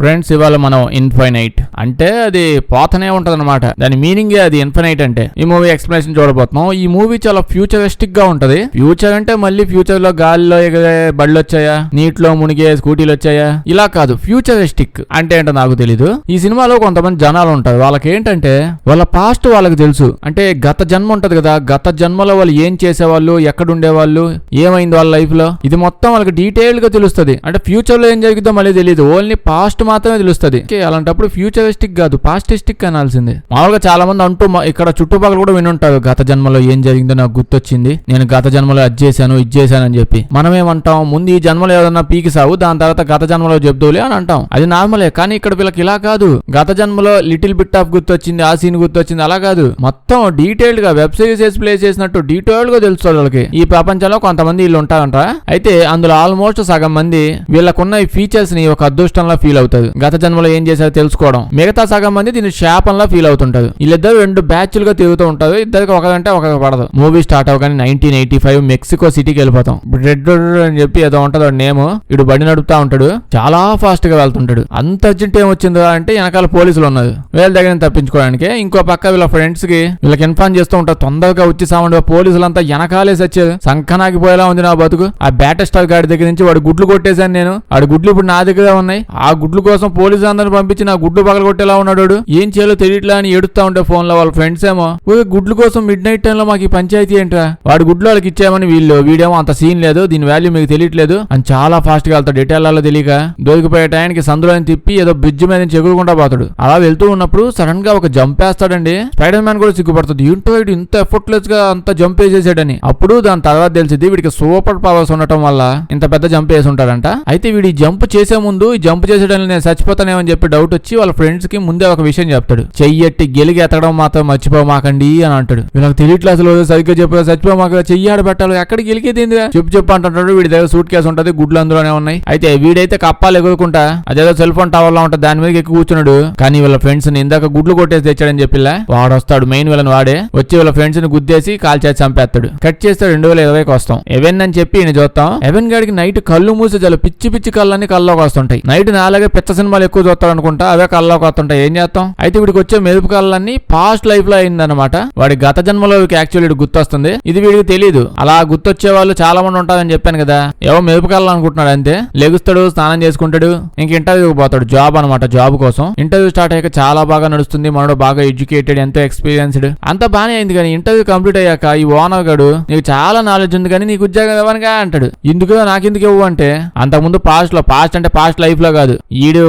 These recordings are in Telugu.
ఫ్రెండ్స్, ఇవాళ మనం ఇన్ఫైనైట్ అంటే అది పోతనే ఉంటది అనమాట. దాని మీనింగే అది ఇన్ఫైనైట్ అంటే. ఈ మూవీ ఎక్స్ప్లెనేషన్ చూడబోతున్నాం. ఈ మూవీ చాలా ఫ్యూచరిస్టిక్ గా ఉంటది. ఫ్యూచర్ అంటే మళ్ళీ ఫ్యూచర్ లో గాలిలో ఎగిరే బళ్ళు వచ్చాయా, నీటిలో మునిగే స్కూటీలు వచ్చాయా, ఇలా కాదు. ఫ్యూచరిస్టిక్ అంటే ఏంటో నాకు తెలీదు. ఈ సినిమాలో కొంతమంది జనాలు ఉంటారు. వాళ్ళకి ఏంటంటే వాళ్ళ పాస్ట్ వాళ్ళకి తెలుసు. అంటే గత జన్మ ఉంటది కదా, గత జన్మలో వాళ్ళు ఏం చేసేవాళ్ళు, ఎక్కడ ఉండేవాళ్ళు, ఏమైంది వాళ్ళ లైఫ్ లో, ఇది మొత్తం వాళ్ళకి డీటెయిల్ గా తెలుస్తుంది. అంటే ఫ్యూచర్ లో ఏం జరిగిద్దో మళ్ళీ తెలియదు, ఓన్లీ పాస్ట్ మాత్రమే తెలుస్తుంది. అలాంటప్పుడు ఫ్యూచరిస్టిక్ కాదు, పాస్టిస్టిక్ అనాల్సిందే. మామూలుగా చాలా మంది అంటూ ఇక్కడ చుట్టుపక్కల కూడా వినుంటారు, గత జన్మలో ఏం జరిగిందో నాకు గుర్తొచ్చింది, నేను గత జన్మలో అది చేశాను ఇది చేశాను అని చెప్పి. మనం ఏమంటాం, ముందు ఈ జన్మలో ఏదన్నా పీకి సావు, దాని తర్వాత గత జన్మలో చెప్దోలే అని అంటాం. అది నార్మలే. కానీ ఇక్కడ వీళ్ళకి ఇలా కాదు. గత జన్మలో లిటిల్ బిట్ ఆఫ్ గుర్తొచ్చింది, ఆ సీన్ గుర్తొచ్చింది, అలా కాదు. మొత్తం డీటెయిల్డ్ గా వెబ్ సిరీస్ ప్లే చేసినట్టు డీటెయిల్డ్ గా తెలుస్తుంది వాళ్ళకి. ఈ ప్రపంచంలో కొంతమంది వీళ్ళు ఉంటారంట. అయితే అందులో ఆల్మోస్ట్ సగం మంది వీళ్ళకున్న ఈ ఫీచర్స్ ని ఒక అదృష్టంలా ఫీల్ అవుతారు, గత జన్మలో ఏం చేశారో తెలుసుకోవడం. మిగతా సగం మంది దీన్ని శాపంలా ఫీల్ అవుతుంటారు. వీళ్ళిద్దరు రెండు బ్యాచ్లుగా తిరుగుతూ ఉంటారు. ఇద్దరికి ఒకరంటే ఒకరికి పడదు. మూవీ స్టార్ట్ అవగానే 1985 మెక్సికో సిటీకి వెళ్ళిపోతాం. రెడ్ అని చెప్పి ఏదో ఉంటది నేమ్. ఇడు బండి నడుపుతా ఉంటాడు, చాలా ఫాస్ట్ గా వెళ్తుంటాడు. అంత అర్జెంట్ ఏమొచ్చిందో అంటే వెనకాల పోలీసులు ఉన్నారు, వీళ్ళ దగ్గర తప్పించుకోవడానికి. ఇంకో పక్క వీళ్ళ ఫ్రెండ్స్ కి వీళ్ళకి ఇన్ఫార్మ్ చేస్తూ ఉంటారు, తొందరగా వచ్చి సామండి. పోలీసులంతా వెనకాలే సచ్చారు. సంకనాగిపోయేలా ఉంది నా బతుకు. ఆ బ్యాటర్ స్టార్ గాడి దగ్గర నుంచి వాడు గుడ్లు కొట్టేశాను నేను, ఆడు గుడ్లు ఇప్పుడు నా దగ్గర ఉన్నాయి. ఆ గుడ్లు కోసం పోలీసు అందరిని పంపించి నా గుడ్లు పగల కొట్టేలా ఉన్నాడు. ఏం చేయాలో తెలియట్లా అని ఏడుస్తా ఉంటే ఫోన్ లో వాళ్ళ ఫ్రెండ్స్ ఏమో, గుడ్లు కోసం మిడ్ నైట్ టైం లో మాకు ఈ పంచాయతీ ఏంట్రా, వాడు గుడ్లు వాళ్ళకి ఇచ్చామని వీడేమో అంత సీన్ లేదు, దీని వాల్యూ మీకు తెలియట్లేదు అని చాలా ఫాస్ట్ గా వెళ్తాడు. డీటెయిల్లో తెలియక దొరికిపోయే టైంకి సందులోని తిప్పి ఏదో బ్రిడ్జ్ మీద నుంచి ఎగురుకుంటా పోతాడు. అలా వెళ్తూ ఉన్నప్పుడు సడన్ గా ఒక జంప్ వేస్తాడండి. స్పైడర్ మ్యాన్ కూడా సిగ్గుపడుతుంది, ఏంటో వీడు ఇంత ఎఫర్ట్లెస్ గా అంత జంప్ వేసేసాడని. అప్పుడు దాని తర్వాత తెలిసింది వీడికి సూపర్ పవర్స్ ఉండటం వల్ల ఇంత పెద్ద జంప్ వేసి ఉంటాడంట. అయితే వీడి జంప్ చేసే ముందు ఈ జంప్ చేసేయడానికి నేను చచ్చిపోతానేమని చెప్పి డౌట్ వచ్చి వాళ్ళ ఫ్రెండ్స్ కి ముందే ఒక విషయం చెప్తాడు, చెయ్యట్టి గెలిగి ఎత్తడం మాత్రం మర్చిపోమాకండి అని అంటాడు. వీళ్ళకి తెలియట్లేదు అసలు, సరిగ్గా చెప్పి చచ్చిపోమాక చెయ్యి ఆడ పెట్టాలి, ఎక్కడికి గెలికేదిందిరా చెప్పు అంటుంటాడు. వీడి దగ్గర సూట్ కేసు ఉంటది, గుడ్లు అందులోనే ఉన్నాయి. అయితే వీడైతే కప్పాలు ఎగురుకుంటా అదేదో సెల్ ఫోన్ టవర్ లో ఉంటుంది దాని మీద ఎక్కి కూర్చున్నాడు. కానీ వీళ్ళ ఫ్రెండ్స్ ని ఇందాక గుడ్లు కొట్టేసి తెచ్చాడని చెప్పిలా వాడు వస్తాడు, మెయిన్ వీళ్ళని వాడే వచ్చి వీళ్ళ ఫ్రెండ్స్ ని గుద్దేసి కాల్ చేసి చంపేస్తాడు. కట్ చేస్తే 2020కి వస్తాం. ఎవెన్ అని చెప్పి ఈయన చూస్తాం. ఎవెన్ గాడికి నైట్ కళ్ళు మూసి చాలా పిచ్చి పిచ్చి కళ్ళని కల్లోకి వస్తుంటాయి. నైట్ నాలాగే పిచ్చ సినిమాలు ఎక్కువ చూస్తాడు అనుకుంటా, అవే కల్లోకి వస్తుంటాయి. ఏం చేస్తాం. అయితే వీడికి వచ్చే మెరుపు కళ్ళన్నీ పాస్ట్ లైఫ్ లో అయిందనమాట. వాడి గత జన్మలో యాక్చువల్లీ గుర్తొస్తుంది. ఇది వీడికి తెలియదు. అలా గుర్తొచ్చే వాళ్ళు చాలా మంది ఉంటారని చెప్పాను కదా. ఏవో మెరుపు కళ్ళు అనుకుంటున్నాడు అంతే. లెగుస్తాడు, స్నానం చేసుకుంటాడు, ఇంక ఇంటర్వ్యూకి పోతాడు. జాబ్ అనమాట. జాబ్ కోసం ఇంటర్వ్యూ స్టార్ట్ అయ్యాక చాలా బాగా నడుస్తుంది. మనోడు బాగా ఎడ్యుకేటెడ్, ఎంతో ఎక్స్పీరియన్స్డ్, అంత బానే అయింది. కానీ ఇంటర్వ్యూ కంప్లీట్ అయ్యాక ఈ ఓనర్ గడు నీకు చాలా నాలెడ్జ్ ఉంది కానీ నీకు ఉద్యోగం ఇవ్వనుగా అంటాడు. ఎందుకు నాకెందుకు ఇవ్వు అంటే, అంతకుముందు పాస్ట్ అంటే పాస్ట్ లైఫ్ లో కాదు, ఈడు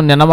నిన్న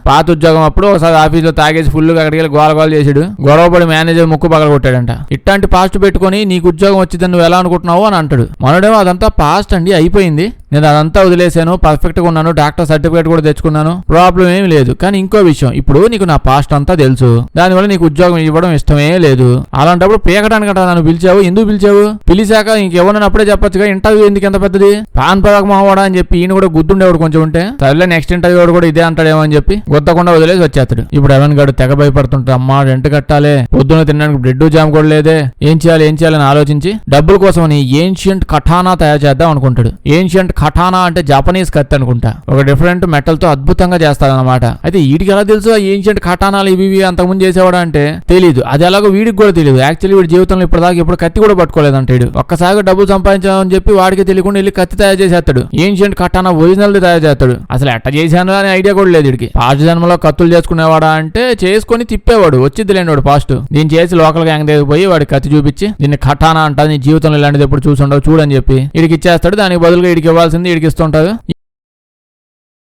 పాత ఉద్యోగం అప్పుడు ఒకసారి ఆఫీస్ లో తాగేసి ఫుల్ గా అక్కడికి వెళ్ళి గోల చేసాడు. గొడవపడి మేనేజర్ ముక్కు పగల కొట్టాడంట. ఇట్లాంటి పాస్ట్ పెట్టుకుని నీకు ఉద్యోగం వచ్చిందని నువ్వు ఎలా అనుకుంటున్నావు అని అంటాడు. మనోడేమో అదంతా పాస్ట్ అండి, అయిపోయింది, నేను అదంతా వదిలేశాను, పర్ఫెక్ట్ గా ఉన్నాను, డాక్టర్ సర్టిఫికేట్ కూడా తెచ్చుకున్నాను, ప్రాబ్లం ఏమి లేదు. కానీ ఇంకో విషయం, ఇప్పుడు నీకు నా పాస్ట్ అంతా తెలుసు, దానివల్ల నీకు ఉద్యోగం ఇవ్వడం ఇష్టమే లేదు. అలాంటప్పుడు పీకడానికి నన్ను పిలిచావు, ఎందుకు పిలిచావు? పిలిచాక ఇంకెవరన్నా అప్పుడే చెప్పొచ్చుగా, ఇంటర్వ్యూ ఎందుకు ఎంత పెద్దది, పాన్ పరాక మావాడా అని చెప్పి ఈయన కూడా గుద్దుండేవాడు కొంచెం ఉంటే. సరేలే నెక్స్ట్ ఇంటర్వ్యూ కూడా ఇదే అంటాడేమో అని చెప్పి గుద్దకుండా వదిలేసి వచ్చేస్తాడు. ఇప్పుడు ఎవెన్ గాడు తెగ భయపడుతుంటాడు. అమ్మా రెంట్ కట్టాలి, పొద్దున తినడానికి బ్రెడ్ జామ్ కూడా లేదే, ఏం చేయాలని ఆలోచించి డబ్బుల కోసం ఏన్షియంట్ కఠానా తయారు చేద్దాం అనుకుంటాడు. ఏన్షియంట్ కఠానా అంటే జపనీస్ కత్తి అనుకుంటా. ఒక డిఫరెంట్ మెటల్ తో అద్భుతంగా చేస్తాడనమాట. అయితే వీడికి ఎలా తెలుసు ఏన్షియంట్ కఠానాలు ఇవి అంతకుముందు చేసేవాడు అంటే తెలీదు. అది ఎలాగో వీడికి కూడా తెలియదు. యాక్చువల్లీ వీడి జీవితంలో ఇప్పటిదాకా ఎప్పుడు కత్తి కూడా పట్టుకోలేదంటాడు. ఒక్కసారిగా డబ్బులు సంపాదించాలని చెప్పి వాడికి తెలియకుండా వెళ్ళి కత్తి తయారు చేసేస్తాడు. ఏన్షియంట్ కఠానా ఒరిజినల్ తయారు చేస్తాడు. అసలు ఎట్ట చేశాను అనే ఐడియా కూడా లేదు వీడికి. పాస్ట్ జన్మలో కత్తులు చేసుకునేవాడా అంటే చేసుకొని తిప్పేవాడు, వచ్చింది లేని వాడు పాస్ట్. దీన్ని చేసి లోకల్ గ్యాంగ్ దగ్గర పోయి వాడి కత్తి చూపించి దీన్ని కఠానా అంట, నీ జీవితంలో ఇలాంటిది ఎప్పుడు చూసుండవు చూడని చెప్పి వీడికి ఇచ్చేస్తాడు. దానికి బదులుగా వీడికి ఇవ్వాల్సింది వీడికి ఇస్తుంటాడు.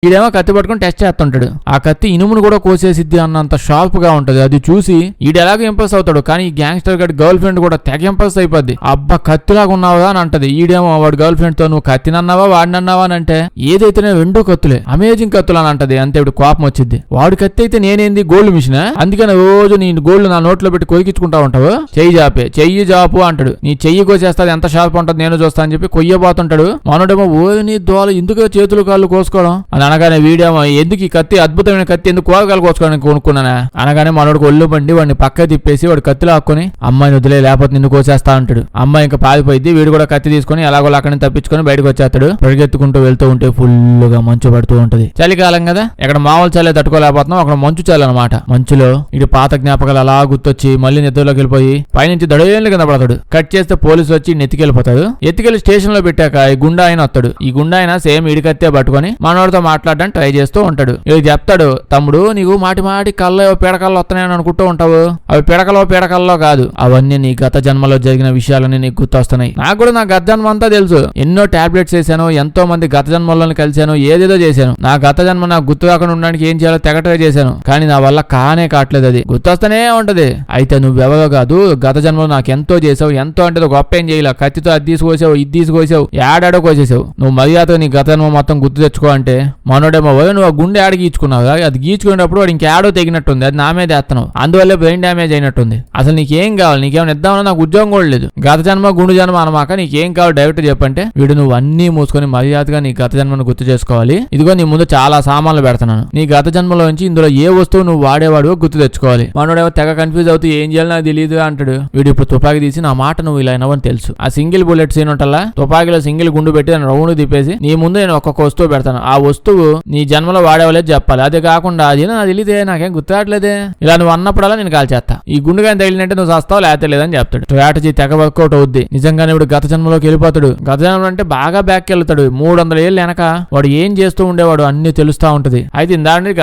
ఈడేమో కత్తి పట్టుకుని టెస్ట్ చేస్తుంటాడు. ఆ కత్తి ఇనుమును కూడా కోసేసిద్ది అన్నంత షార్ప్ గా ఉంటది. అది చూసి ఈడు ఎలాగో ఇంప్రెస్ అవుతాడు. కానీ ఈ గ్యాంగ్స్టర్ గడి గర్ల్ ఫ్రెండ్ కూడా తెగ ఇంప్రెస్ అయిపోద్ది. అబ్బా కత్తిలాగా ఉన్నావా అని అంటది. ఈడేమో వాడు గర్ల్ ఫ్రెండ్ తో నువ్వు కత్తినన్నావా వాడినన్నావా అని అంటే, ఏదైతేనే రెండు కత్తులే, అమేజింగ్ కత్తులు అని అంటది. అంతే ఇప్పుడు కోపం వచ్చింది. వాడి కత్తి అయితే నేనేంది గోల్డ్ మిషన్, అందుకని రోజు నీ గోల్డ్ నా నోట్లో పెట్టి కొరికించుకుంటా ఉంటావు, చెయ్యి జాపు అంటాడు. నీ చెయ్యి కోసేస్తాది, ఎంత షార్ప్ ఉంటుంది నేను చూస్తా అని చెప్పి కొయ్యబోతుంటాడు. మనోడేమో ఓ నీ దోల ఎందుకు చేతులు కాళ్ళు కోసుకోవడం అని అనగానే వీడేమో ఎందుకు ఈ కత్తి, అద్భుతమైన కత్తి, ఎందుకు కూరగాయలు కోసుకోవడానికి కొనుక్కున్నానా అనగానే మనోడికి ఒళ్ళు బండి వాడిని పక్క తిప్పేసి వాడు కత్తిలో ఆక్కుని అమ్మాయిని వదిలే లేకపోతే నిన్ను కోసేస్తా అంటాడు. అమ్మాయి ఇంకా పారిపోయింది. వీడు కూడా కత్తి తీసుకుని ఎలాగో అక్కడి నుంచి తప్పించుకొని బయటకు వచ్చేస్తాడు. పరిగెత్తుకుంటూ వెళ్తూ ఉంటే ఫుల్ గా మంచు పడుతూ ఉంటది. చలికాలం కదా, ఇక్కడ మామూలు చల్లే తట్టుకోలేకపోతున్నాం, అక్కడ మంచు చాలు అనమాట. మంచులో ఇటు పాత జ్ఞాపకాలు అలా గుర్తొచ్చి మళ్ళీ నిద్రలోకి వెళ్ళిపోయి పైనుంచి దడేళ్ళు కింద పడతాడు. కట్ చేస్తే పోలీసులు వచ్చి ఎత్తుకెళ్ళిపోతాడు. ఎత్తుకెళ్లి స్టేషన్ లో పెట్టాక ఈ గుండా ఆయన వస్తాడు. ఈ గుండా ఆయన సేమ్ ఇడికత్తే పట్టుకొని మనోడితో మాట్లాడడానికి ట్రై చేస్తూ ఉంటాడు. ఇది చెప్తాడు, తమ్ముడు నీకు మాటి మాటి కళ్ళ పీడకల్లో వస్తున్నాయని అనుకుంటూ ఉంటావు, అవి పీడకల్లో కాదు, అవన్నీ నీ గత జన్మలో జరిగిన విషయాలన్నీ నీకు గుర్తొస్తున్నాయి. నాకు కూడా నా గత జన్మ అంతా తెలుసు. ఎన్నో టాబ్లెట్స్ వేసాను, ఎంతో మంది గత జన్మలను కలిశాను, ఏదేదో చేశాను. నా గత జన్మ నాకు గుర్తు కాకుండా ఉండడానికి ఏం చేయాలో తెగ ట్రై చేశాను. కానీ నా వల్ల కానే కావట్లేదు. అది గుర్తొస్తూనే ఉంటది. అయితే నువ్వెవరో కాదు, గత జన్మలో నాకు ఎంతో చేసావు, ఎంతో అంటే గొప్ప ఏం చేయలే, కత్తితో అది తీసుకోసావు, ఇది తీసుకోసావు, ఏడాడో కోసేసావు. నువ్వు మర్యాదగా నీ గత జన్మ మొత్తం గుర్తు తెచ్చుకో అంటే మనోడేమో నువ్వు ఆ గుండె ఆడ గీచుకున్నావు, అది గీచుకునేటప్పుడు వాడు ఇంకేడో తెగినట్టుంది, అది నా మీద ఎత్తను, అందువల్ల బ్రెయిన్ డ్యామేజ్ అయినట్టుంది. అసలు నీకేం కావాలి, నీకేమైనా ఇద్దామన్నా నాకు ఉద్యోగం కూడా లేదు, గత జన్మ గుండు జన్మ అనమాక నీకేం కావాలి డైరెక్ట్ చెప్పంటే వీడు నువ్వు అన్ని మూసుకొని మర్యాదగా నీ గత జన్మను గుర్తు చేసుకోవాలి. ఇదిగో నీ ముందు చాలా సామాన్లు పెడతాను, నీ గత జన్మలోంచి ఇందులో ఏ వస్తువు నువ్వు వాడేవాడు గుర్తు తెచ్చుకోవాలి. మనోడేమో తెగ కన్ఫ్యూజ్ అవుతూ ఏం చేయాలి నాకు తెలియదు అంటాడు. వీడు ఇప్పుడు తుపాకీ తీసి నా మాట నువ్వు ఇలా అయినవని తెలుసు, ఆ సింగిల్ బుల్లెట్ సీన్ ఉంటల్లా తుపాకీలో సింగిల్ గుండు పెట్టి దాన్ని రౌండ్ తిప్పేసి నీ ముందు నేను ఒక్కొక్క వస్తువు పెడతాను, ఆ వస్తువు నీ జన్మలో వాడేవాళ్ళే చెప్పాలి. అదే కాకుండా అది నాకు తెలియదే, నాకేం గుర్తురాట్లేదే, ఇలా నువ్వు అన్నప్పుడల్లా నేను కాల్ చేస్తా, ఈ గుండుగా తగిలినట్టే నువ్వు చేస్తావు లేకపోతే లేదని చెప్తాడు. స్ట్రాటజీ తెగ వర్కౌట్ అవుద్ది. నిజంగానే ఇప్పుడు గత జన్మలోకి వెళ్ళిపోతాడు. గత జన్మలో అంటే బాగా బ్యాక్ వెళ్తాడు. 300 ఏళ్ళు వెనక వాడు ఏం చేస్తూ ఉండేవాడు అన్ని తెలుస్తా ఉంటది. అయితే ఇందాక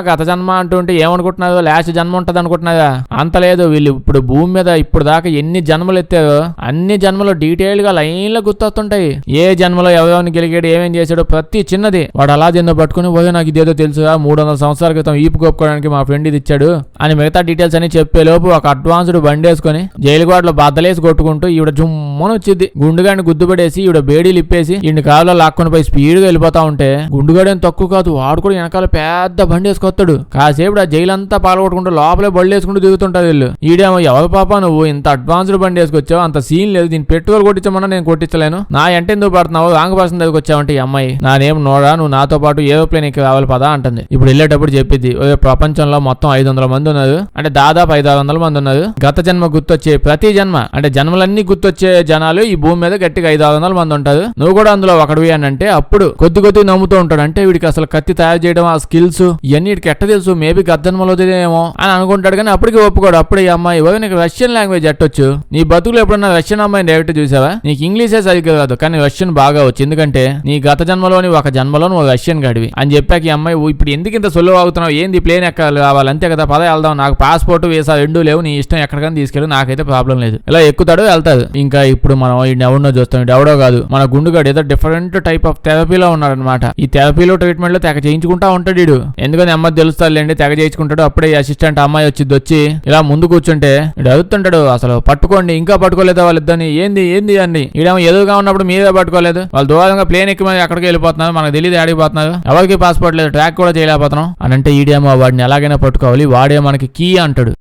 గత జన్మ అంటూ ఉంటే ఏమనుకుంటున్నావు, లాస్ట్ జన్మ ఉంటది అనుకుంటున్నావా? అంత లేదు. వీళ్ళు ఇప్పుడు భూమి మీద ఇప్పుడు దాకా ఎన్ని జన్మలు ఎత్తారో అన్ని జన్మలు డీటెయిల్ గా లైన్ లో గుర్తొస్తుంటాయి. ఏ జన్మలో ఎవరెవరిని గెలిగాడు, ఏమేం చేశాడు, ప్రతి చిన్నది వాడు అలా జన్మ పట్టుకుని పోయి నాకు ఇదేదో తెలుసుగా 300 సంవత్సరాల క్రితం ఈపు కొప్పుకోవడానికి మా ఫ్రెండ్ ఇది ఇచ్చాడు అని మిగతా డీటెయిల్స్ అని చెప్పే లోపు ఒక అడ్వాన్స్డ్ బండి వేసుకుని జైలుగోడలో బద్దలేసి కొట్టుకుంటూ ఈవిడ జుమ్మను వచ్చింది. గుండుగాడిని గుద్దుపడేసి ఈవిడ బేడీలు ఇప్పేసి ఈయన కారులో లాక్కొని పోయి స్పీడ్ గా వెళ్ళిపోతా ఉంటే గుండుగాడేం తక్కువ కాదు, వాడు కూడా వెనకాల పెద్ద బండి వేసుకొస్తాడు. కాసేపు ఆ జైలంతా పాల్గొట్టుకుంటూ లోపలే బళ్ళు వేసుకుంటూ దిగుతుంటారు వీళ్ళు. ఈడేమో ఎవరు పాప నువ్వు ఇంత అడ్వాన్స్డ్ బండి వేసుకొచ్చావు, అంత సీన్ లేదు, దీన్ని పెట్రోల్ కొట్టించమన్నా నేను కొట్టించలేను, నా ఎంట ఎందుకు పడుతున్నావు, రాంగ్ పర్సన్ దగ్గరికి వచ్చావంటే ఈ అమ్మాయి నానేం నోడా, నువ్వు నాతో పాటు ఏరోప్లేన్ ఎక్కి రావాలి పదా అంటుంది. ఇప్పుడు వెళ్ళేటప్పుడు చెప్పింది ప్రపంచంలో మొత్తం 500 మంది ఉన్నారు అంటే దాదాపు 500-600 మంది ఉన్నారు. గత జన్మ గుర్తొచ్చే ప్రతి జన్మ అంటే జన్మలన్నీ గుర్తొచ్చే జనాలు ఈ భూమి మీద గట్టిగా 500-600 మంది ఉంటారు. నువ్వు కూడా అందులో ఒకడివి అని అంటే అప్పుడు కొద్ది నమ్ముతూ ఉంటాడు. అంటే వీడికి అసలు కత్తి తయారు చేయడం ఆ స్కిల్స్ ఇవన్నీ వీడికి ఎట్ట తెలుసు, మేబీ గత జన్మలో ఏమో అని అనుకుంటాడు. కానీ అప్పటికి ఒప్పుకోడు. అప్పుడు ఈ అమ్మాయి నీకు రష్యన్ లాంగ్వేజ్ ఎట్టొచ్చు, నీ బతుకులు ఎప్పుడన్నా రష్యన్ అమ్మాయిని డైరెక్ట్ చూసావా, నీకు ఇంగ్లీషే సరిగ్గా కాదు కానీ రష్యన్ బాగా వచ్చు, ఎందుకంటే నీ గత జన్మలోని ఒక జన్మలో నువ్వు రష్యన్ గడివి అని చెప్పాక ఈ అమ్మాయి ఇప్పుడు ఎందుకు ఇంత సొల్లు అవుతున్నావు, ఏంది ప్లేన్ ఎక్కాలి కావాలి అంతే కదా, పద వెళ్దాం, నాకు పాస్పోర్ట్ వీసా రెండూ లేవు, నీ ఇష్టం ఎక్కడికైనా తీసుకెళ్ళి నాకైతే ప్రాబ్లం లేదు, ఇలా ఎక్కుతాడు వెళ్తాడు. ఇంకా ఇప్పుడు మనం ఎవడో చూస్తాం, ఎవడో కాదు మన గుండుగాడు ఏదో డిఫరెంట్ టైప్ ఆఫ్ థెరపీలో ఉన్నాడు అనమాట. ఈ థెరపీలో ట్రీట్మెంట్ లో తెగ చేయించుకుంటా ఉంటాడు వీడు. ఎందుకని అమ్మాయి తెలుస్తాడులేండి, తెగ చేయించుకుంటాడు. అప్పుడే అసిస్టెంట్ అమ్మాయి వచ్చి ఇలా ముందు కూర్చుంటే ఇడు అడుగుతుంటాడు, అసలు పట్టుకోండి ఇంకా పట్టుకోలేదా వాళ్ళిద్దరిని, ఏంది అని. ఈడేమో ఎదురుగా ఉన్నప్పుడు మీరే పట్టుకోలేదు, వాళ్ళు దూరంగా ప్లేన్ ఎక్కి మరి ఎక్కడికి వెళ్ళిపోతున్నారు, మనకు తెలియదు ఆడిపోతున్నారు, ఎవరికి పాస్పోర్ట్ లేదు, ట్రాక్ కూడా చేయలేకపోతున్నాం అని అంటే ఈడేమో వాడిని ఎలాగైనా పట్టుకోవాలి, వాడే మనకి కీ అంటాడు.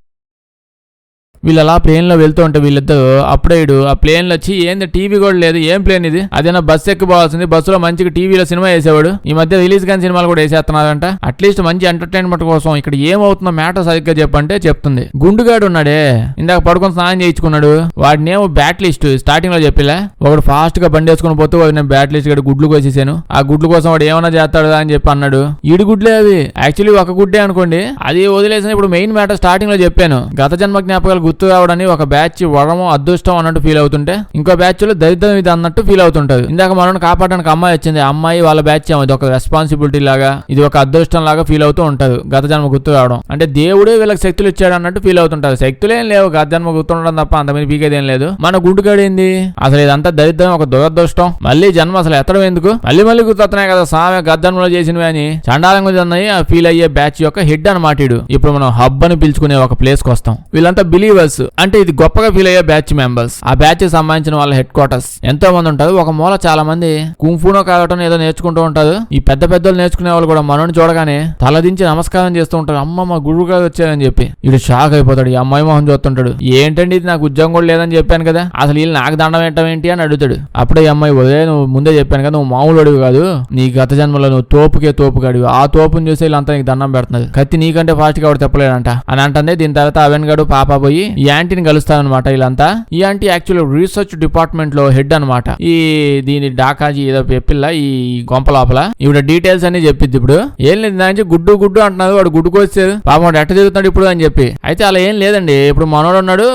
వీళ్ళు అలా ప్లేన్ లో వెళ్తూ ఉంటే వీళ్ళిద్దరు అప్పుడే ఆ ప్లేన్ లో వచ్చి ఏంది టీవీ కూడా లేదు, ఏం ప్లేన్ ఇది, అదేనా బస్సు ఎక్కిపోవాల్సింది, బస్సులో మంచిగా టీవీలో సినిమా వేసేవాడు, ఈ మధ్య రిలీజ్ కాని సినిమాలు కూడా వేసేస్తున్నారంట, అట్లీస్ట్ మంచి ఎంటర్టైన్మెంట్ కోసం ఇక్కడ ఏమవుతుందో మ్యాటర్ సరిగ్గా చెప్పంటే చెప్తుంది. గుండుగాడు ఉన్నాడే ఇందాక పడుకొని స్నానం చేయించుకున్నాడు, వాడినేమో బ్యాట్ లిస్ట్ స్టార్టింగ్ లో చెప్పిలే, ఒకడు ఫాస్ట్ గా బండి వేసుకుని పోతూ నేను బ్యాట్ లిస్ట్ గడి గుడ్లు కోసేసాను, ఆ గుడ్లు కోసం వాడు ఏమైనా చేస్తాడు అని చెప్పి అన్నాడు. ఈడు గుడ్లే అవి యాక్చువల్లీ ఒక గుడ్డే అనుకోండి, అది వదిలేసిన ఇప్పుడు మెయిన్ మ్యాటర్ స్టార్టింగ్ లో చెప్పాను, గత జన్మ జ్ఞాపకాలు గుర్తు రావడని ఒక బ్యాచ్ వరము అదృష్టం అన్నట్టు ఫీల్ అవుతుంటే ఇంకో బ్యాచ్ లో దరిద్రం ఇది అన్నట్టు ఫీల్ అవుతుంటది. ఇందాక మనల్ని కాపాడడానికి అమ్మాయి వచ్చింది, అమ్మాయి వాళ్ళ బ్యాచ్ ఇది ఒక రెస్పాన్సిబిలిటీ లాగా, ఇది ఒక అదృష్టం లాగా ఫీల్ అవుతూ ఉంటారు. గత జన్మ గుర్తు రావడం అంటే దేవుడే వీళ్ళకి శక్తులు ఇచ్చాడు అన్నట్టు ఫీల్ అవుతుంటారు. శక్తులేం లేవు, గత జన్మ గుర్తుండడం తప్ప అంతమంది పీకేదేం లేదు. మన గుండుగాడేంది అసలు ఇదంతా దరిద్రం, ఒక దురదృష్టం, మళ్ళీ జన్మ అసలు ఎత్తడం ఎందుకు, మళ్ళీ గుర్తొస్తున్నాయి కదా సామె గత జన్మలో చేసినవి అని చండాలంగా ఉన్నాయి ఆ ఫీల్ అయ్యే బ్యాచ్ యొక్క హెడ్ అన్నమాట. ఇప్పుడు మనం హబ్ అని పిలుచుకునే ఒక ప్లేస్ కి వస్తాం. వీళ్ళంతా బిలీవర్ యూనివర్స్ అంటే ఇది గొప్పగా ఫీల్ అయ్యే బ్యాచ్ మెంబర్స్. ఆ బ్యాచ్ కి సంబంధించిన వాళ్ళ హెడ్ క్వార్టర్స్ ఎంతో మంది ఉంటారు. ఒక మూల చాలా మంది కుంఫూనో కావటం ఏదో నేర్చుకుంటూ ఉంటారు. ఈ పెద్ద పెద్దలు నేర్చుకునే వాళ్ళు కూడా మనోని చూడగానే తలదించి నమస్కారం చేస్తూ ఉంటారు. అమ్మ మా గురువు గారు వచ్చారని చెప్పి ఇడు షాక్ అయిపోతాడు. ఈ అమ్మాయి మొహం చూస్తుంటాడు. ఏంటండి ఇది, నాకు ఉద్యోగం కూడా లేదని చెప్పాను కదా, అసలు వీళ్ళు నాకు దండం ఏంటి అని అడుగుతాడు. అప్పుడే ఈ అమ్మాయి వదిలే, నువ్వు ముందే చెప్పాను కదా, నువ్వు మామూలు అడుగు కాదు, నీ గత జన్మలో నువ్వు తోపు కాడు. ఆ తోపుని చూసి వీళ్ళంతా నీకు దండం పెడుతున్నారు. కత్తి నీకంటే ఫాస్ట్ గా వాడు చెప్పలేడంట అని అంటుంది. దీని తర్వాత అవెన్ గడు పాప పోయి ఈ యాంటీని కలుస్తారనమాట. వీళ్ళంతా ఈ యాంటీ యాక్చువల్ రీసెర్చ్ డిపార్ట్మెంట్ లో హెడ్ అనమాట. ఈ దీని డాకాజీ ఏదో పిల్ల ఈ గొంప లోపల ఇవిడ డీటెయిల్స్ అన్ని చెప్పిద్ది. ఇప్పుడు ఏం లేదు, దాని గుడ్డు అంటున్నారు. వాడు గుడ్డుకు వచ్చారు పాప, వాడు ఎట్ట తిరుగుతున్నాడు ఇప్పుడు అని చెప్పి. అయితే అలా ఏం లేదండి, ఇప్పుడు మనోడు ఉన్నాడు,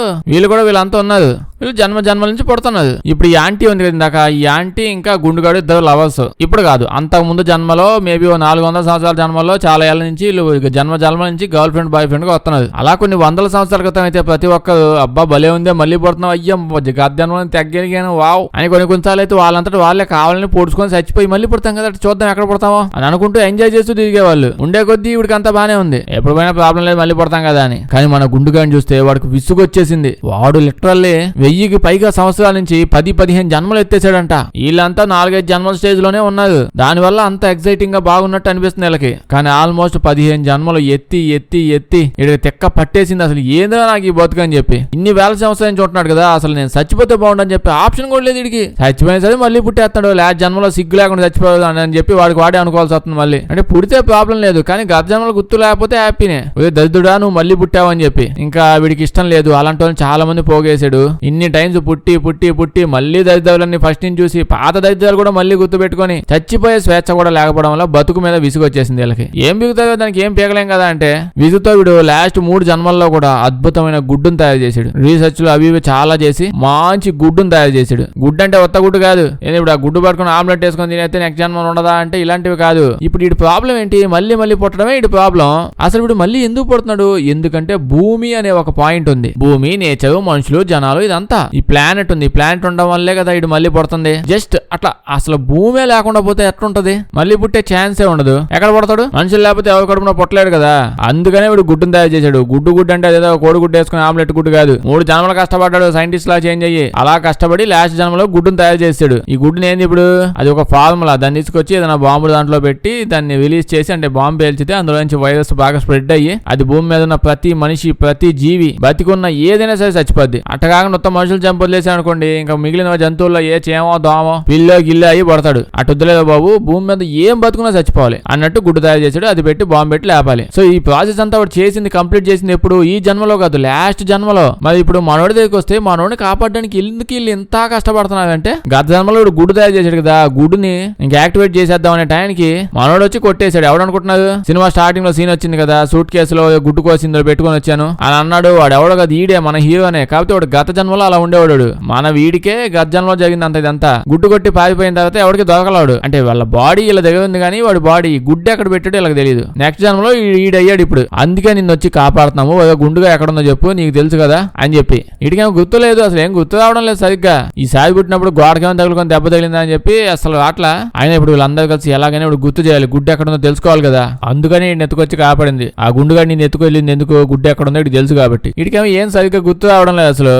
వీళ్ళంతా ఉన్నారు, వీళ్ళు జన్మల నుంచి పుడుతున్నారు. ఇప్పుడు ఈ యాంటీ ఉంది కదా ఇందాక, ఈ యాంటీ ఇంకా గుండుగాడు ఇద్దరు లవర్స్. ఇప్పుడు కాదు, అంతకు ముందు జన్మలో మేబీ 400 సంవత్సరాల జన్మలో చాలా ఏళ్ల నుంచి వీళ్ళు జన్మ నుంచి గర్ల్ ఫ్రెండ్ బాయ్ ఫ్రెండ్ గా వస్తున్నారు. అలా కొన్ని వందల సంవత్సరాల క్రితం అయితే ప్రతి ఒక్కరు అబ్బా భలే ఉందే మళ్ళీ పుడుతున్నావు, అయ్యం గత జన్మలో తగ్గలిగాను వావ్ అని కొన్నిసార్లు అయితే వాళ్ళంతటా వాళ్ళే కావాలని పొడుచుకొని చచ్చిపోయి మళ్ళీ పుడతాం కదా, చూద్దాం ఎక్కడ పుడతామో అని అనుకుంటూ ఎంజాయ్ చేస్తూ తిరిగేవాళ్ళు. ఉండే కొద్దీ ఇవిడికి అంతా బానే ఉంది, ఎప్పుడు పోయినా ప్రాబ్లం లేదు, మళ్ళీ పుడతాం కదా అని. కానీ మన గుండుగాని చూస్తే వాడికి విసుగొచ్చేసింది. వాడు లిటరల్లీ 1000కి పైగా సంవత్సరాల నుంచి 10-15 జన్మలు ఎత్తేసాడంట. వీళ్ళంతా 4-5 జన్మల స్టేజ్ లోనే ఉన్నారు. దానివల్ల అంత ఎక్సైటింగ్ గా బాగున్నట్టు అనిపిస్తుంది వీళ్ళకి. కానీ ఆల్మోస్ట్ 15 జన్మలు ఎత్తి ఇక్కడ తెక్క పట్టేసింది. అసలు ఏందో నాకు ఈ బతుకని చెప్పి ఇన్ని వేల సంవత్సరాలు చూంటున్నాడు కదా, అసలు నేను చచ్చిపోతే బాగుండని చెప్పి ఆప్షన్ కూడా లేదు వీడికి. చచ్చిపోయిన సరే మళ్ళీ పుట్టేస్తాడు, లాస్ట్ జన్మలో సిగ్గు లేకుండా చచ్చిపోదు అని చెప్పి వాడే అనుకోవాల్సి వస్తుంది. మళ్ళీ అంటే పుడితే ప్రాబ్లం లేదు, కానీ గత జన్మలో గుర్తు లేకపోతే హ్యాపీనే. దరిద్రుడా నువ్వు మళ్ళీ పుట్టావని చెప్పి ఇంకా వీడికి ఇష్టం లేదు. అలాంటి వాళ్ళని చాలా మంది పోగేశాడు. ఇన్ని టైమ్స్ పుట్టి మళ్ళీ దరిద్రాలన్నీ ఫస్ట్ నుంచి చూసి పాత దరిద్రాలు కూడా మళ్ళీ గుర్తు పెట్టుకొని చచ్చిపోయే స్వేచ్ఛ కూడా లేకపోవడం వల్ల బతుకు మీద విసుగు వచ్చేసింది వీళ్ళకి. ఏం బిగుతుందో దానికి ఏం పీకలేం కదా అంటే విసుగుతో వీడు లాస్ట్ 3 జన్మల్లో కూడా అద్భుతమైన గుడ్డును తయారు చేశాడు. రీసెర్చ్ లో అవి చాలా చేసి మంచి గుడ్డును తయారు చేశాడు. గుడ్డు అంటే కొత్త గుడ్డు కాదు, ఇప్పుడు ఆ గుడ్డు పట్టుకుని ఆమ్లెట్ వేసుకొని తినేస్తే నెక్స్ట్ జన్మ ఉండదా అంటే ఇలాంటివి కాదు. ఇప్పుడు వీడి ప్రాబ్లం ఏంటి, మళ్ళీ పుట్టడమే వీడి ప్రాబ్లం. అసలు వీడు మళ్ళీ ఎందుకు పుడుతున్నాడు, ఎందుకంటే భూమి అనే ఒక పాయింట్ ఉంది. భూమి, నేచర్, మనుషులు, జనాలు, ఇదంతా ఈ ప్లానెట్ ఉంది. ఈ ప్లానెట్ ఉండడం వల్లే కదా వీడు మళ్ళీ పుడుతుంది. జస్ట్ అట్లా అసలు భూమే లేకుండా పోతే ఎట్లుంటది, మళ్ళీ పుట్టే ఛాన్సే ఉండదు. ఎక్కడ పుడతాడు, మనుషులు లేకపోతే ఎవరి కడుపున పుట్టలేడు కదా. అందుకనే వీడు గుడ్డును తయారు చేశాడు. గుడ్డు అంటే అదేదో కోడి గుడ్డు వేసుకుని ఆమ్లెట్ గుడ్డు కాదు. 3 జన్మలు కష్టపడ్డాడు సైంటిస్ట్ లా చేంజ్ అయ్యి. అలా కష్టపడి లాస్ట్ జన్మలో గుడ్డును తయారు చేశాడు. ఈ గుడ్డుని ఏంది ఇప్పుడు, అది ఒక ఫార్ములా. దాన్ని తీసుకొచ్చి ఏదైనా బాంబు దాంట్లో పెట్టి దాన్ని రిలీజ్ చేసి, అంటే బాంబు పేల్చితే అందులో నుంచి వైరస్ బాగా స్ప్రెడ్ అయ్యి అది భూమి మీద ఉన్న ప్రతి మనిషి, ప్రతి జీవి, బతికున్న ఏదైనా సరే చచ్చిపోద్ది. అట్టగాక మొత్తం మనుషులు చంపొదిలేసి అనుకోండి, ఇంకా మిగిలిన జంతువుల్లో ఏ చేమో దోమో పిల్లో గిల్లో అయ్యి పడతాడు. అటుద్దులేదు బాబు, భూమి మీద ఏం బతుకున్నా చచ్చిపోవాలి అన్నట్టు గుడ్డు తయారు చేశాడు. అది పెట్టి బాంబు పెట్టి లేపాలి. సో ఈ ప్రాసెస్ అంతా వాడు చేసింది, కంప్లీట్ చేసింది ఎప్పుడు, ఈ జన్మలో కాదు, లాస్ట్ జన్మలో. మరి ఇప్పుడు మనోడి దగ్గరికి వస్తే మనోడిని కాపాడడానికి ఎందుకు వీళ్ళు ఎంత కష్టపడుతున్నారంటే, గత జన్మలో గుడ్డు తయారు చేశాడు కదా, గుడ్డుని ఇంకా యాక్టివేట్ చేసేద్దాం అనే టైంకి మనోడు వచ్చి కొట్టేశాడు. ఎవడనుకుంటున్నారు, సినిమా స్టార్టింగ్ లో సీన్ వచ్చింది కదా, సూట్ కేసులో గుడ్డు కోసిందో పెట్టుకొని వచ్చాను అని అన్నాడు. వాడు ఎవడో కదా, ఈడే మన హీరోనే. కాబట్టి వాడు గత జన్మలో అలా ఉండేవాడు. మన వీడికే గత జన్మలో జరిగింది అంత. ఇదంతా గుడ్డు కొట్టి పారిపోయిన తర్వాత ఎవరికి దొరకలాడు. అంటే వాళ్ళ బాడీ ఇలా దగ్గర ఉంది కానీ వాడి బాడీ గుడ్డు ఎక్కడ పెట్టాడో ఇలా తెలియదు. నెక్స్ట్ జన్మలో ఈడయ్యాడు ఇప్పుడు. అందుకే నిన్ను వచ్చి కాపాడుతున్నాము, గుండుగా ఎక్కడుందో చెప్పు, నీకు తెలుసు కదా అని చెప్పి. ఇటుకేమో గుర్తు లేదు, అసలు ఏం గుర్తు రావడం లేదు సరిగ్గా. ఈ సాయి పుట్టినప్పుడు గోడకేమో తగులుకొని దెబ్బ తగిలిందా అని చెప్పి అసలు అట్లా ఆయన ఇప్పుడు వీళ్ళందరూ కలిసి ఎలాగైనా ఇప్పుడు గుర్తు చేయాలి, గుడ్డు ఎక్కడుందో తెలుసుకోవాలి కదా. అందుకని ఎత్తుకొచ్చి కాపాడింది. ఆ గుండుగా నేను ఎత్తుకెళ్ళింది ఎందుకు, గుడ్డు ఎక్కడుందో ఇటు తెలుసు కాబట్టి. ఇటుకేమో ఏం సరిగ్గా గుర్తు రావడం లేదు అసలు.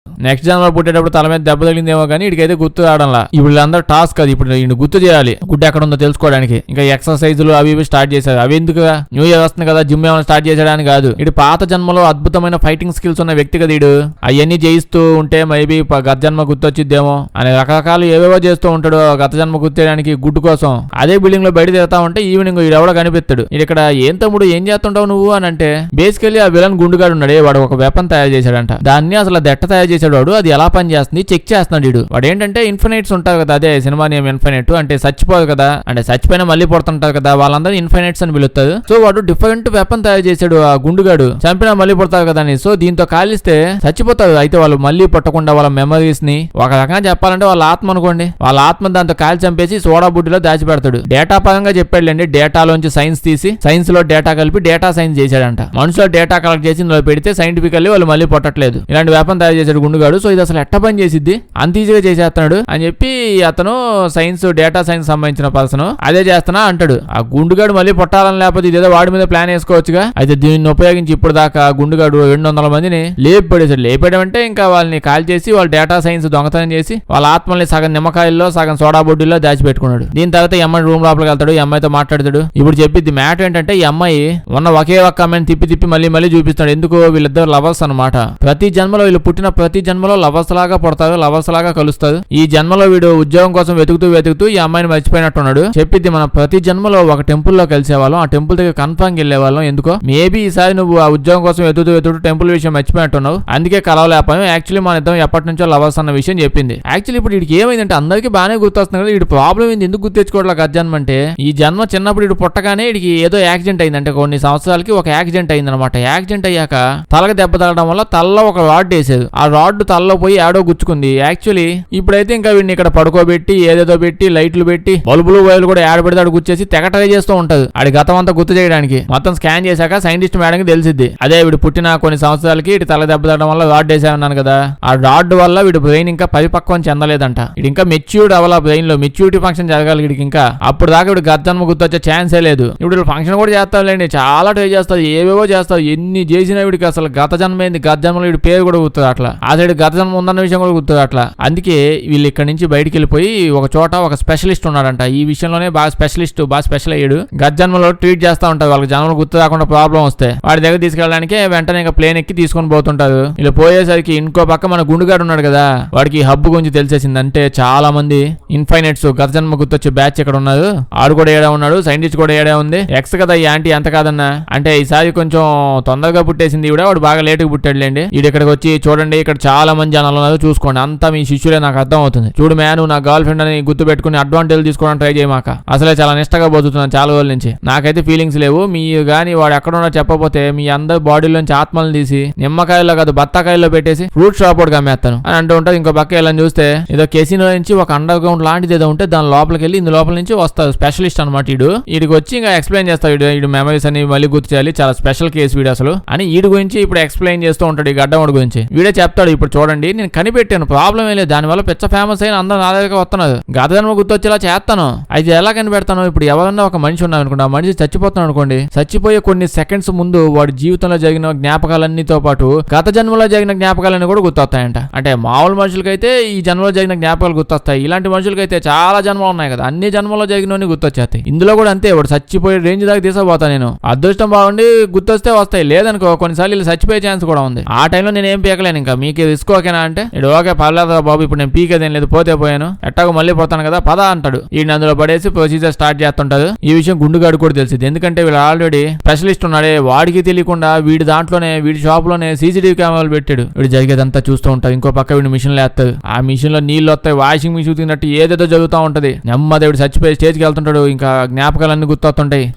నెక్స్ట్ జన్మలో పుట్టేటప్పుడు తల మీద దెబ్బ తగిలిందేమో కానీ ఇడికైతే గుర్తు రావడంలా. ఇప్పుడు అందరూ టాస్క్ అది, ఇప్పుడు ఈయన గుర్తు చేయాలి గుడ్డ ఎక్కడ ఉందో తెలుసుకోవడానికి. ఇంకా ఎక్సర్సైజులు అవి స్టార్ట్ చేశారు. అవి ఎందుకు, న్యూ ఇయర్ వస్తుంది కదా, జిమ్ ఏమైనా స్టార్ట్ చేసాడని కాదు. ఇటు పాత జన్మలో అద్భుతమైన ఫైటింగ్ స్కిల్స్ ఉన్న వ్యక్తి కదా ఇడు. అవన్నీ చేయిస్తూ ఉంటే మేబీ గత జన్మ గుర్తొచ్చిద్దేమో అని రకరకాలు ఏవేవో చేస్తూ ఉంటాడు గత జన్మ గుర్తేయడానికి గుడ్డు కోసం. అదే బిల్డింగ్ లో బయట తిరుగుతా ఉంటే ఈవినింగ్ ఈడెవడో కనిపిస్తాడు. ఇక్కడ ఏం తమ్ముడు ఏం చేస్తుంటావు నువ్వు అని అంటే, బేసికల్లీ ఆ విలన్ గుండుగాడు ఉన్నాడే, వాడు ఒక వెపన్ తయారు చేశాడంట. దాన్ని అసలు దెట్ట తయారు చేశాడు వాడు, అది ఎలా పని చేస్తుంది చెక్ చేస్తున్నాడు. వాడు ఏంటంటే ఇన్ఫినైట్స్ ఉంటారు కదా, అదే సినిమా నేమ్ ఇన్ఫినైట్, అంటే చచ్చిపోదు కదా, అంటే చచ్చిపోయినా మళ్ళీ పుడుతుంటారు కదా, వాళ్ళందరూ ఇన్ఫినైట్స్ అని పిలుస్తారు. సో వాడు డిఫరెంట్ వెపన్ తయారు చేశాడు ఆ గుండుగాడు, చంపినా మళ్ళీ పుడతారు కదా అని. సో దీంతో కాలిస్తే చచ్చిపోతారు. అయితే వాళ్ళు మళ్ళీ పుట్టకుండా వాళ్ళ మెమరీస్ ని, ఒక రకంగా చెప్పాలంటే వాళ్ళ ఆత్మ అనుకోండి, వాళ్ళ ఆత్మ దాంతో కాలి చంపేసి సోడా బుడ్డిలో దాచిపెడతాడు. డేటా పరంగా చెప్పాడులేండి, డేటాలోంచి సైన్స్ తీసి సైన్స్ లో డేటా కలిపి డేటా సైన్స్ చేశాడంట. మనుషులో డేటా కలెక్ట్ చేసి ఇందులో పెడితే సైంటిఫికల్లీ వాళ్ళు మళ్ళీ పుట్టట్లేదు. ఇలాంటి వెపన్ తయారు చేశాడు గుండుగాడు. సో ఇది అసలు ఎట్ట పని చేసిద్ది, అంత ఈజీగా చేసేస్తున్నాడు అని చెప్పి అతను సైన్స్, డేటా సైన్స్ సంబంధించిన పర్సన్ అదే చేస్తున్నా అంటాడు. ఆ గుండుగాడు మళ్ళీ పుట్టాలని లేకపోతే ఇదేదో వాడి మీద ప్లాన్ వేసుకోవచ్చుగా. అయితే దీన్ని ఉపయోగించి ఇప్పుడు దాకా గుండుగాడు 200 మందిని లేపేసాడు. లేపేయడం అంటే ఇంకా వాళ్ళని కాల్ చేసి వాళ్ళ డేటా సైన్స్ దొంగతనం చేసి వాళ్ళ ఆత్మల్ని సగం నిమ్మకాయల్లో సగం సోడా బొడ్డుల్లో దాచిపెట్టుకున్నాడు. దీని తర్వాత ఈ అమ్మాయి రూమ్ లోపలికి వెళ్తాడు, ఈ అమ్మాయితో మాట్లాడతాడు. ఇప్పుడు చెప్పిద్ది మ్యాటర్ ఏంటంటే ఈ అమ్మాయి ఉన్న ఒకే ఒక్క అమ్మాయిని తిప్పి తిప్పి మళ్ళీ చూపిస్తాడు. ఎందుకు, వీళ్ళిద్దరు లవర్స్ అనమాట. ప్రతి జన్మలో వీళ్ళు పుట్టిన ప్రతి జన్మలో లవర్స్ లాగా పుడతారు, లవర్స్ లాగా కలుస్తారు. ఈ జన్మలో వీడు ఉద్యోగం కోసం వెతుకుతూ ఈ అమ్మాయిని మర్చిపోయినట్టున్నాడు. చెప్పిద్ది మనం ప్రతి జన్మలో ఒక టెంపుల్ లో కలిసేవాళ్ళం, ఆ టెంపుల్ దగ్గర కన్ఫర్మ్ వెళ్ళే వాళ్ళం. ఎందుకో మేబీ ఈసారి నువ్వు ఆ ఉద్యోగం కోసం వెతుకుతూ టెంపుల్ విషయం మర్చిపోయినట్టున్నావు, అందుకే కలవలేపాం. యాక్చువల్లీ మన ఇద్దరం ఎప్పటి నుంచో లవర్స్ అన్న విషయం చెప్పింది. యాక్చువల్లీ ఇప్పుడు వీడికి ఏమైందంటే అందరికీ బాగానే గుర్తొస్తుంది కదా, వీడి ప్రాబ్లం ఏంది, ఎందుకు గుర్తెచ్చుకోవట్లేదు గజ్జన్మ అంటే ఈ జన్మ చిన్నప్పుడు వీడు పుట్టగానే వీడికి ఏదో యాక్సిడెంట్ అయిందంటే కొన్ని సంవత్సరాలకి ఒక యాక్సిడెంట్ అయిందనమాట. యాక్సిడెంట్ అయ్యాక తలకి దెబ్బ తగలడం వల్ల తలలో ఒక రాడ్ వేసేది, ఆ రాడ్ తలలో పోయి ఆడో గుచ్చుకుంది. యాక్చువల్లీ ఇప్పుడైతే ఇంకా వీడిని ఇక్కడ పడుకోబెట్టి ఏదేదో పెట్టి లైట్లు పెట్టి బల్బులు వైర్లు కూడా ఏడబెడితే ఆడు గుచ్చేసి తెగ ట్రై చేస్తూ ఉంటది. ఆడి గతం అంతా గుర్తు చేయడానికి మొత్తం స్కాన్ చేశాక సైంటిస్ట్ మేడంకి తెలిసిద్ది. అదే వీడు పుట్టిన కొన్ని సంవత్సరాలకి వీడి తల దెబ్బ తగలడం వల్ల రాడ్ వేసామన్నాను కదా, ఆ రాడ్ వల్ల వీడి బ్రెయిన్ ఇంకా పరిపక్వం చెందలేదంట. వీడు ఇంకా మెచ్యూర్డ్ అవ్వాలి, బ్రెయిన్ లో మెచ్యూరిటీ ఫంక్షన్ జరగాలి వీడికి. ఇంకా అప్పుడు దాకా వీడు గర్జన్మ గుర్తొచ్చే ఛాన్సే లేదు. ఇప్పుడు ఫంక్షన్ కూడా చేస్తారులేండి, చాలా ట్రై చేస్తారు, ఏవేవో చేస్తారు. ఎన్ని చేసినా వీడికి అసలు గత జన్మ ఏంది, గత జన్మలో వీడి పేరు కూడా గుర్తుంది అట్లా, ఆ సైడ్ గత జన్మ ఉందన్న విషయం కూడా గుర్తుంది అట్లా. అందుకే వీళ్ళు ఇక్కడ నుంచి బయటికి వెళ్ళిపోయి ఒక చోట ఒక స్పెషలిస్ట్ ఉన్నాడంట. ఈ విషయంలోనే బాగా స్పెషల్ అయ్యాడు. గత జన్మలో ట్రీట్ చేస్తా ఉంటారు, వాళ్ళకి జన్మలు గుర్తు రాకుండా ప్రాబ్లం వస్తే వాడి దగ్గర తీసుకెళ్ళడానికి వెంటనే ఇంకా ప్లేన్ ఎక్కి తీసుకొని పోతుంటారు. ఇలా పోయేసరికి ఇంకో పక్క మన గుండుగాడు ఉన్నాడు కదా, వాడికి హబ్ గురించి తెలిసేసింది. అంటే చాలా మంది ఇన్ఫైనైట్స్ గత జన్మ గుర్తొచ్చే బ్యాచ్ ఇక్కడ ఉన్నారు, ఆడు కూడా ఏడా ఉన్నాడు, సైంటిస్ట్ కూడా ఏడా ఉంది. ఎక్స్ కదా ఈ ఆంటీ, అంత కాదన్నా అంటే ఈసారి కొంచెం తొందరగా పుట్టేసింది ఈవిడ, వాడు బాగా లేటుగా పుట్టాడులేండి. ఈడు ఇక్కడికి వచ్చి చూడండి ఇక్కడ చాలా మంది జనాలు ఉన్నారు, చూసుకోండి అంతా మీ శిష్యులే, నాకు అర్థం అవుతుంది. చూడు మ్యాను, నా గర్ల్ ఫ్రెండ్ అని గుర్తు పెట్టుకుని అడ్వాంటేజ్ తీసుకోవడానికి ట్రై చేయమాక. అసలే చాలా నిష్టగా బతుకుతున్నాను చాలా రోజుల నుంచి, నాకైతే ఫీలింగ్స్ లేవు. మీరు గానీ వాడు ఎక్కడున్నా చెప్పకపోతే మీ అందరు బాడీలోంచి ఆత్మలను తీసి నిమ్మకాయల్లో కాదు బత్తాకాయల్లో పెట్టేసి ఫ్రూట్ షాప్ ఒకటి అమ్మేస్తాను అని అంటూ ఉంటుంది. ఇంకో పక్క వెళ్ళని చూస్తే ఏదో కెసినో నుంచి ఒక అండర్ గ్రౌండ్ లాంటిది ఏదో ఉంటే దాని లోపలికి వెళ్ళి ఇందు లోపల నుంచి వస్తారు స్పెషలిస్ట్ అనమాట. వీడికి వచ్చి ఇంకా ఎక్స్ప్లెయిన్ చేస్తాడు, వీడు మెమరీస్ అని మళ్ళీ గుర్తు చేయాలి, చాలా స్పెషల్ కేసు వీడు అసలు అని వీడి గురించి ఇప్పుడు ఎక్స్ప్లెయిన్ చేస్తూ ఉంటాడు. ఈ గడ్డవాడి గురించి వీడే చెప్తాడు. ఇప్పుడు చూడండి నేను కనిపెట్టాను, ప్రాబ్లం ఏం లేదు, దానివల్ల పిచ్చ ఫేమస్ అయిన అందరూ నా దగ్గర వస్తున్నారు, గత జన్మ గుర్తొచ్చేలా చేస్తాను. అయితే ఎలా కనిపెడతాను, ఇప్పుడు ఎవరన్నా ఒక మనిషి ఉన్నాను అనుకోండి, ఆ మనిషి చచ్చిపోతున్నాడు అనుకోండి, చచ్చిపోయే కొన్ని సెకండ్స్ ముందు వాడి జీవితంలో జరిగిన జ్ఞాపకాలన్నీతో పాటు గత జన్మలో జరిగిన జ్ఞాపకాలన్నీ కూడా గుర్తొస్తాయంట. అంటే మామూలు మనుషులకైతే ఈ జన్మలో జరిగిన జ్ఞాపకాలు గుర్తొస్తాయి, ఇలాంటి మనుషులకైతే చాలా జన్మలు ఉన్నాయి కదా, అన్ని జన్మలో జరిగినవన్నీ గుర్తొచ్చేస్తాయి. ఇందులో కూడా అంతే, వాడు చచ్చిపోయే రేంజ్ దాకా తీసుకుపోతా నేను, అదృష్టం బాగుండి గుర్తొస్తే వస్తాయి, లేదనుకో కొన్నిసార్లు వీళ్ళు చచ్చిపోయే ఛాన్స్ కూడా ఉంది. ఆ టైంలో నేను ఏం పీకలేను, ఇంకా మీకు రిస్క్ ఓకేనా అంటే ఇడు ఓకే పర్లేదు బాబు, ఇప్పుడు నేను పీకేదేం లేదు, పోతే పోయాను, ఎట్టాగో మళ్ళీ పోతాను కదా పద అంటాడు. ఈ అందులో పడేసి ప్రొసీజర్ స్టార్ట్ చేస్తుంటారు. ఈ విషయం గుండుగాడు కూడా తెలిసింది, ఎందుకంటే వీళ్ళు ఆల్రెడీ స్పెషలిస్ట్ ఉన్నాడే, వాడికి తెలియకుండా వీడి దాంట్లోనే వీడి షాప్ లోనే సీసీటీవీ కెమెరాలు పెట్టాడు. వీడు జరిగేదంతా చూస్తూ ఉంటాడు. ఇంకో పక్క వీడు మిషన్ లేస్తాడు, ఆ మిషన్ లో నీళ్లు వస్తాయి, వాషింగ్ మిషన్ తిన్నట్టు ఏదేదో జరుగుతూ ఉంటది. నెమ్మది వీడు చచ్చిపోయి స్టేజ్కి వెళ్తుంటాడు, ఇంకా జ్ఞాపకాలన్నీ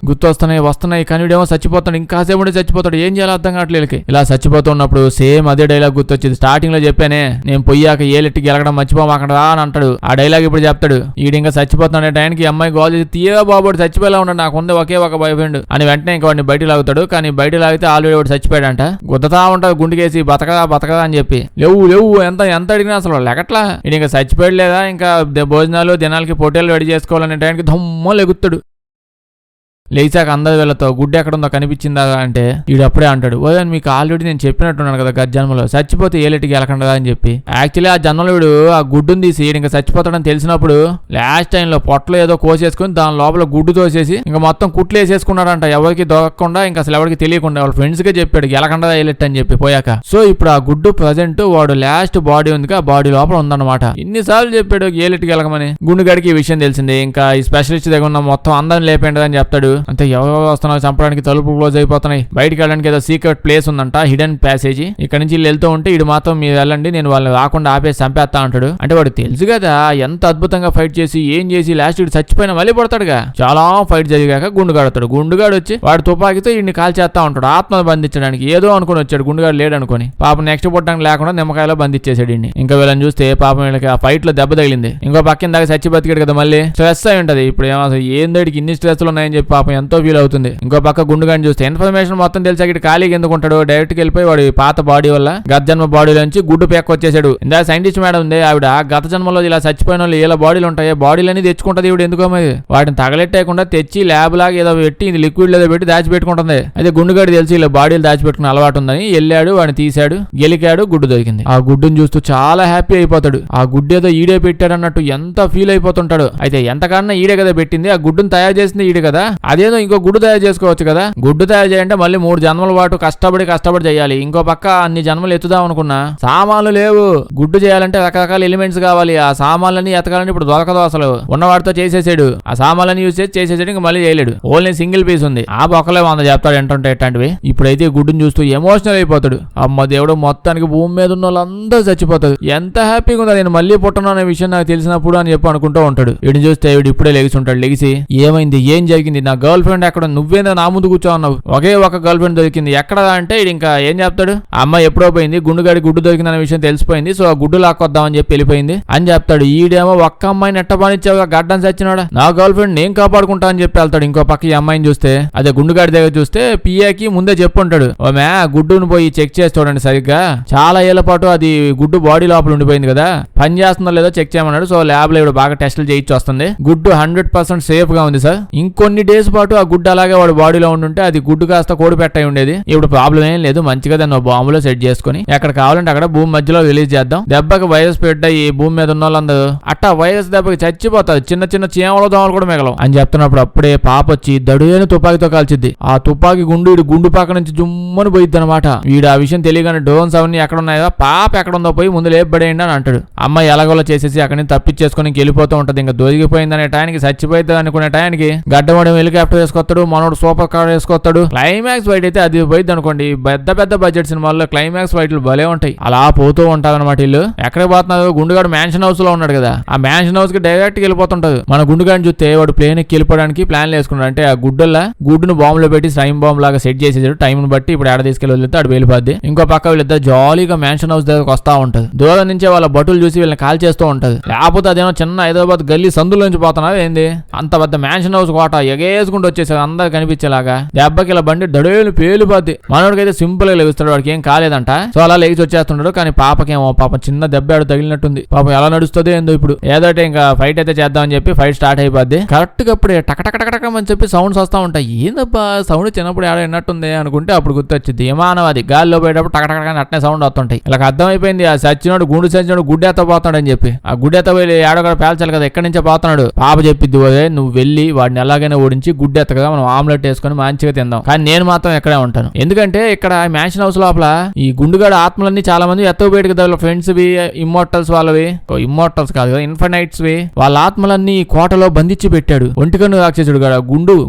వస్తున్నాయి కానీ వీడేమో చచ్చిపోతాడు, ఇంకా సేపు చచ్చిపోతాడు, ఏం చేయాలో అర్థం కావట్లేదు. ఇలా చచ్చిపోతున్నప్పుడు సేమ్ అదే డైలాగ్ గుర్తొచ్చింది. స్టార్టింగ్ లో చెప్పానే నేను పొయ్యాక ఏలెట్టి గెలగడం మర్చిపోమాకడా అని అంటాడు. ఆ డైలాగ్ ఇప్పుడు చెప్తాడు. వీడు ఇంకా చచ్చిపోతున్నాడు టైంకి అమ్మాయి గోల్ చేసి తీయగా బాబోడు చచ్చిపోయేలా ఉన్నాడు, నాకు ఉంది ఒకే ఒక బాయ్ ఫ్రెండ్ అని వెంటనే ఇంకా వాడిని బయట లాగుతాడు. కానీ బయట లాగితే ఆల్రెడీ వాడు చచ్చిపోయాడంట. గుద్దతా ఉంటాడు గుండెకేసి బతకదా అని చెప్పి. లేవు ఎంత అడిగినా అసలు లెగట్లా. ఇది ఇంకా చచ్చిపోయలేదా, ఇంకా భోజనాలు దినాలకి పొట్టేలు రెడీ చేసుకోవాలనే టైంకి దమ్మ లెగుతాడు. లేచాక అందరి వీళ్ళతో గుడ్డు ఎక్కడుందో కనిపించిందా అంటే వీడు అప్పుడే అంటాడు, ఓ మీకు ఆల్రెడీ నేను చెప్పినట్టున్నాను కదా గత జన్మలో చచ్చిపోతే ఏలెట్టికి వెళ్ళకుండా అని చెప్పి. యాక్చువల్లీ ఆ జన్మలో వీడు ఆ గుడ్డుని తీసి ఇంకా చచ్చిపోతాడని తెలిసినప్పుడు లాస్ట్ టైంలో పొట్టలో ఏదో కోసేసుకుని దాని లోపల గుడ్డు తోసేసి ఇంకా మొత్తం కుట్లు వేసేసుకున్నాడంట, ఎవరికి దొరకకుండా, ఇంకా అసలు ఎవరికి తెలియకుండా వాళ్ళ ఫ్రెండ్స్ కే చెప్పాడు గెలకుండా ఏలెట్ అని చెప్పి పోయాక. సో ఇప్పుడు ఆ గుడ్డు ప్రజెంట్ వాడు లాస్ట్ బాడీ ఉంది ఆ బాడీ లోపల ఉందన్నమాట. ఇన్నిసార్లు చెప్పాడు ఏలెట్టికి వెళ్ళకమని. గుండుగాడికి ఈ విషయం తెలిసింది. ఇంకా ఈ స్పెషలిస్ట్ దగ్గర ఉన్న మొత్తం అందరిని లేపేండి అని చెప్తాడు. అంతే ఎవరో వస్తున్నారు చంపడానికి, తలుపు క్లోజ్ అయిపోతున్నాయి, బయటికి వెళ్ళడానికి ఏదో సీక్రెట్ ప్లేస్ ఉందంట, హిడెన్ ప్యాసేజ్, ఇక్కడ నుంచి వెళ్తూ ఉంటే ఇడు మాత్రం మీరు వెళ్ళండి నేను వాళ్ళని రాకుండా ఆపేసి చంపేస్తా అంటాడు. అంటే వాడు తెలుసు కదా ఎంత అద్భుతంగా ఫైట్ చేసి ఏం చేసి లాస్ట్ ఇటు చచ్చిపోయినా మళ్ళీ పడతాడుగా. చాలా ఫైట్ జరిగాక గుండుగాడు వచ్చి వాడు తుపాకీతో ఇన్ని కాల్ చేస్తా ఉంటాడు ఆత్మను బంధించడానికి. ఏదో అనుకుని వచ్చాడు గుండుగాడు లేడు అనుకుని, పాపం నెక్స్ట్ పుట్టడానికి లేకుండా నిమ్మకాయలో బంధించేసాడు ఇన్ని. ఇంకా వీళ్ళని చూస్తే పాపం వీళ్ళకి ఆ ఫైట్ లో దెబ్బ తగిలింది. ఇంకో పక్కన దాకా చచ్చి బతికాడు కదా, మళ్ళీ స్ట్రెస్ అయి ఉంటది. ఇప్పుడు ఏమో ఏందడికి ఇన్ని స్ట్రెస్లు ఉన్నాయని చెప్పి పాపం పాపం ఎంతో ఫీల్ అవుతుంది. ఇంకో పక్క గుండుగాని చూస్తే ఇన్ఫర్మేషన్ మొత్తం తెలిసాక ఇటు ఖాళీకి ఎందుకు ఉంటాడు, డైరెక్ట్ కి వెళ్ళిపోయి వాడి పాత బాడీ వల్ల గత జన్మ బాడీలో నుంచి గుడ్డు పేక్ వచ్చేసాడు. ఇందా సైంటిస్ట్ మేడం ఉంది, ఆవిడ గత జన్మలో ఇలా చచ్చిపోయిన వాళ్ళు ఇలా బాడీలు ఉంటాయి, బాడీలన్నీ తెచ్చుకుంటది ఇవిడ ఎందుకో మరి. వాటిని తగలెట్టేయకుండా తెచ్చి ల్యాబ్ లాగా ఏదో పెట్టి ఇది లిక్విడ్ ఏదో పెట్టి దాచిపెట్టుకుంటుంది. అయితే గుండుగాడి తెలిసి ఇలా బాడీలు దాచిపెట్టుకున్న అలవాటు ఉందని వెళ్ళాడు, వాడిని తీశాడు, గెలికాడు, గుడ్డు దొరికింది. ఆ గుడ్డును చూస్తూ చాలా హ్యాపీ అయిపోతాడు. ఆ గుడ్డు ఏదో ఈడే పెట్టాడు అన్నట్టు ఎంత ఫీల్ అయిపోతుంటాడు. అయితే ఎంతకన్నా ఈడే కదా పెట్టింది, ఆ గుడ్డును తయారు చేసింది ఈడే కదా, అదేదో ఇంకో గుడ్డు తయారు చేసుకోవచ్చు కదా. గుడ్డు తయారు చేయాలంటే మళ్ళీ 3 జన్మల పాటు కష్టపడి చేయాలి. ఇంకో పక్క అన్ని జన్మలు ఎత్తుదాం అనుకున్నా సామాన్లు లేవు. గుడ్డు చేయాలంటే రకరకాల ఎలిమెంట్స్ కావాలి. ఆ సామాన్లన్నీ ఎతకాలని ఇప్పుడు దొరకదు. అసలు ఉన్నవాడితో చేసేసాడు, ఆ సామాన్లన్నీ యూజ్ చేసి చేసేసాడు, ఇంకా మళ్ళీ చేయలేడు. ఓన్లీ సింగిల్ పీస్ ఉంది. ఆ బొక్కలే 100 చెప్తాడు ఏంటంటే ఎట్లాంటివి. ఇప్పుడైతే గుడ్డును చూస్తూ ఎమోషనల్ అయిపోతాడు. అమ్మ దేవుడు, మొత్తానికి భూమి మీద ఉన్న వాళ్ళందరూ చచ్చిపోతాడు, ఎంత హ్యాపీగా ఉందా నేను మళ్ళీ పుట్టను అనే విషయం నాకు తెలిసినప్పుడు అని చెప్పి అనుకుంటూ ఉంటాడు. వీడిని చూస్తే వీడు ఇప్పుడే లెగిసి ఉంటాడు. లెగిసి ఏమైంది, ఏం జరిగింది, నా గర్ల్ ఫ్రెండ్ ఎక్కడ, నువ్వేందో నా ముందు కూర్చోన్నావు, ఒకే ఒక గర్ల్ ఫ్రెండ్ దొరికింది ఎక్కడ అంటే వీడు ఇంకా ఏం చెప్తాడు. అమ్మాయి ఎప్పుడో పోయింది, గుండుగాడి గుడ్డు దొరికిందనే విషయం తెలిసిపోయింది, సో ఆ గుడ్డు లాక్కొద్దామని చెప్పి వెళ్ళిపోయింది అని చెప్తాడు. ఈడేమో ఒక్క అమ్మాయిని ఎట్టబానిచ్చావుగా గడ్డం చచ్చినాడా, నా గర్ల్ ఫ్రెండ్ నేను కాపాడుకుంటా అని చెప్పి వెళ్తాడు. ఇంకో పక్క ఈ అమ్మాయిని చూస్తే అదే గుండుగాడి దగ్గర చూస్తే పిఏకి ముందే చెప్పుంటాడు, ఓమే గుడ్డును పోయి చెక్ చేసి చూడండి సరిగ్గా, చాలా ఏళ్ల పాటు అది గుడ్డు బాడీ లోపల ఉండిపోయింది కదా, పని చేస్తుందో లేదో చెక్ చేయమన్నాడు. సో ల్యాబ్ లో ఇప్పుడు బాగా టెస్టులు చేయించి వస్తుంది. గుడ్డు 100% సేఫ్ గా ఉంది సార్. ఇంకొన్ని డేస్ పాటు ఆ గుడ్డు అలాగే వాడు బాడీలో ఉండుంటే అది గుడ్డు కాస్త కోడి పెట్టయి ఉండేది. ఇప్పుడు ప్రాబ్లం ఏం లేదు, మంచిగా దాన్ని బాంబులో సెట్ చేసుకుని ఎక్కడ కావాలంటే అక్కడ భూమి మధ్యలో రిలీజ్ చేద్దాం. దెబ్బకి వైరస్ స్ప్రెడ్ అయ్యి భూమి మీద ఉన్న వాళ్ళందరూ అట్టా వైరస్ దెబ్బకి చచ్చిపోతారు, చిన్న చిన్న చీమలు దోమలు కూడా మిగలవు అని చెప్తున్నప్పుడు అప్పుడే పాప వచ్చి దడుయని తుపాకీతో కాల్చిద్ది. ఆ తుపాకీ గుండు పక్క నుంచి జుమ్మని పోయిద్ది అనమాట. వీడు ఆ విషయం తెలియగానే డ్రోన్స్ అవన్నీ ఎక్కడ ఉన్నాయో, పాప ఎక్కడ ఉందో పోయి ముందు లేపబడేయండి అని అంటాడు. అమ్మాయి ఎలాగోలా చేసేసి అక్కడి నుంచి తప్పించేసుకుని వెళ్ళిపోతూ ఉంటది. ఇంకా దొరికిపోయిందనే టైంకి, చచ్చిపోయింది అనుకునే టైంకి గడ్డవాడి హెలికాప్టర్ వేసుకొస్తాడు, మనోడు సూపర్ కార్ వేసుకొస్తాడు. క్లైమాక్స్ ఫైట్ అయితే అది పోయింది అనుకోండి. పెద్ద బడ్జెట్ సినిమాల్లో క్లైమాక్స్ ఫైట్లు భలే ఉంటాయి, అలా పోతూ ఉంటారన్నమాట. వీళ్ళు ఎక్కడికి పోతున్నారు, గుండుగాడు మ్యాన్షన్ హౌస్ లో ఉన్నాడు కదా, ఆ మ్యాన్షన్ హౌస్ కి డైరెక్ట్ గా వెళ్ళిపోతుంటది. మన గుండుగాడిని చూస్తే వాడు ప్లేన్ కి వెళ్ళిపోవడానికి ప్లాన్ వేసుకున్నాడు. అంటే ఆ గుడ్డును బాంబులో పెట్టి టైం బాంబు లాగా సెట్ చేసేసాడు. టైం ను బట్టి ఇప్పుడు ఆడ తీసుకెళ్ళి వదిలితే అటు వెళ్ళిపోద్ది. ఇంకో పక్క వీళ్ళిద్దరు జాలీగా మ్యాన్షన్ హౌస్ దగ్గరకు వస్తా ఉంటది. దూరం నుంచే వాళ్ళ బటులు చూసి వీళ్ళని కాల్ చేస్తూ ఉంటది. లేకపోతే అదేమో చిన్న హైదరాబాద్ గల్లీ సందులో నుంచి పోతున్నారు ఏంది, అంత పెద్ద మ్యాన్షన్ హౌస్ కోట ఎగేసుకుంటూ వచ్చేసారు అందరు కనిపించేలాగా. దెబ్బకి ఇలా బండి దడేలు పేలిపోద్ది. మనోడికి అయితే సింపుల్ గా లెగుస్తాడు, వాడికి ఏం కాలేదంట. సో అలా లెగిసి వచ్చేస్తున్నాడు. కానీ పాపకేమో పాపం చిన్న దెబ్బ ఆడు తగిలినట్టుంది. పాపం ఎలా నడుస్తుంది ఏందో. ఇప్పుడు ఏదోటే ఇంకా ఫైట్ అయితే చేద్దామని చెప్పి ఫైట్ స్టార్ట్ అయిపోద్ది. కరెక్ట్ గా అప్పుడే టకటకటకటకం అని చెప్పి సౌండ్స్ వస్తా ఉంటాయి. ఏందబ్బా సౌండ్ చిన్నప్పుడు ఆడ విన్నట్టుంది అనుకుంటే అప్పుడు గుర్తొచ్చింది విమానవాది గాలిలో పోయేటప్పుడు టకటకటకని అట్నే సౌండ్ వస్తుంటాయి. ఇలా అర్థమైపోయింది ఆ సచ్చినోడు సచ్చినోడు గుడ్డెత్త పోతాడని చెప్పి. ఆ గుడ్డెత్త పోయి ఆడో పేల్చాలి కదా, ఎక్కడి నుంచే పోతున్నాడు. పాప చెప్పిద్ది, నువ్వు వెళ్ళి వాడిని ఎలాగైనా ఓడించి గుడ్డెత్తగా మనం ఆమ్లెట్ వేసుకొని మంచిగా తిందాం, కానీ నేను మాత్రం ఎక్కడే ఉంటాను. ఎందుకంటే ఇక్కడ మ్యాన్షన్ హౌస్ లోపల ఈ గుండుగాడు ఆత్మలన్నీ చాలా మంది ఎత్తబోయేటి కదా, ఫ్రెండ్స్ వి, ఇమ్మోర్టల్స్ వాళ్ళవి, ఇమ్మోర్టల్స్ కాదు కదా ఇన్ఫినైట్స్ వి, వాళ్ళ ఆత్మలన్నీ కోటలో బంధించి పెట్టాడు. ఒంటికన్ను రాక్షసుడు గాడు,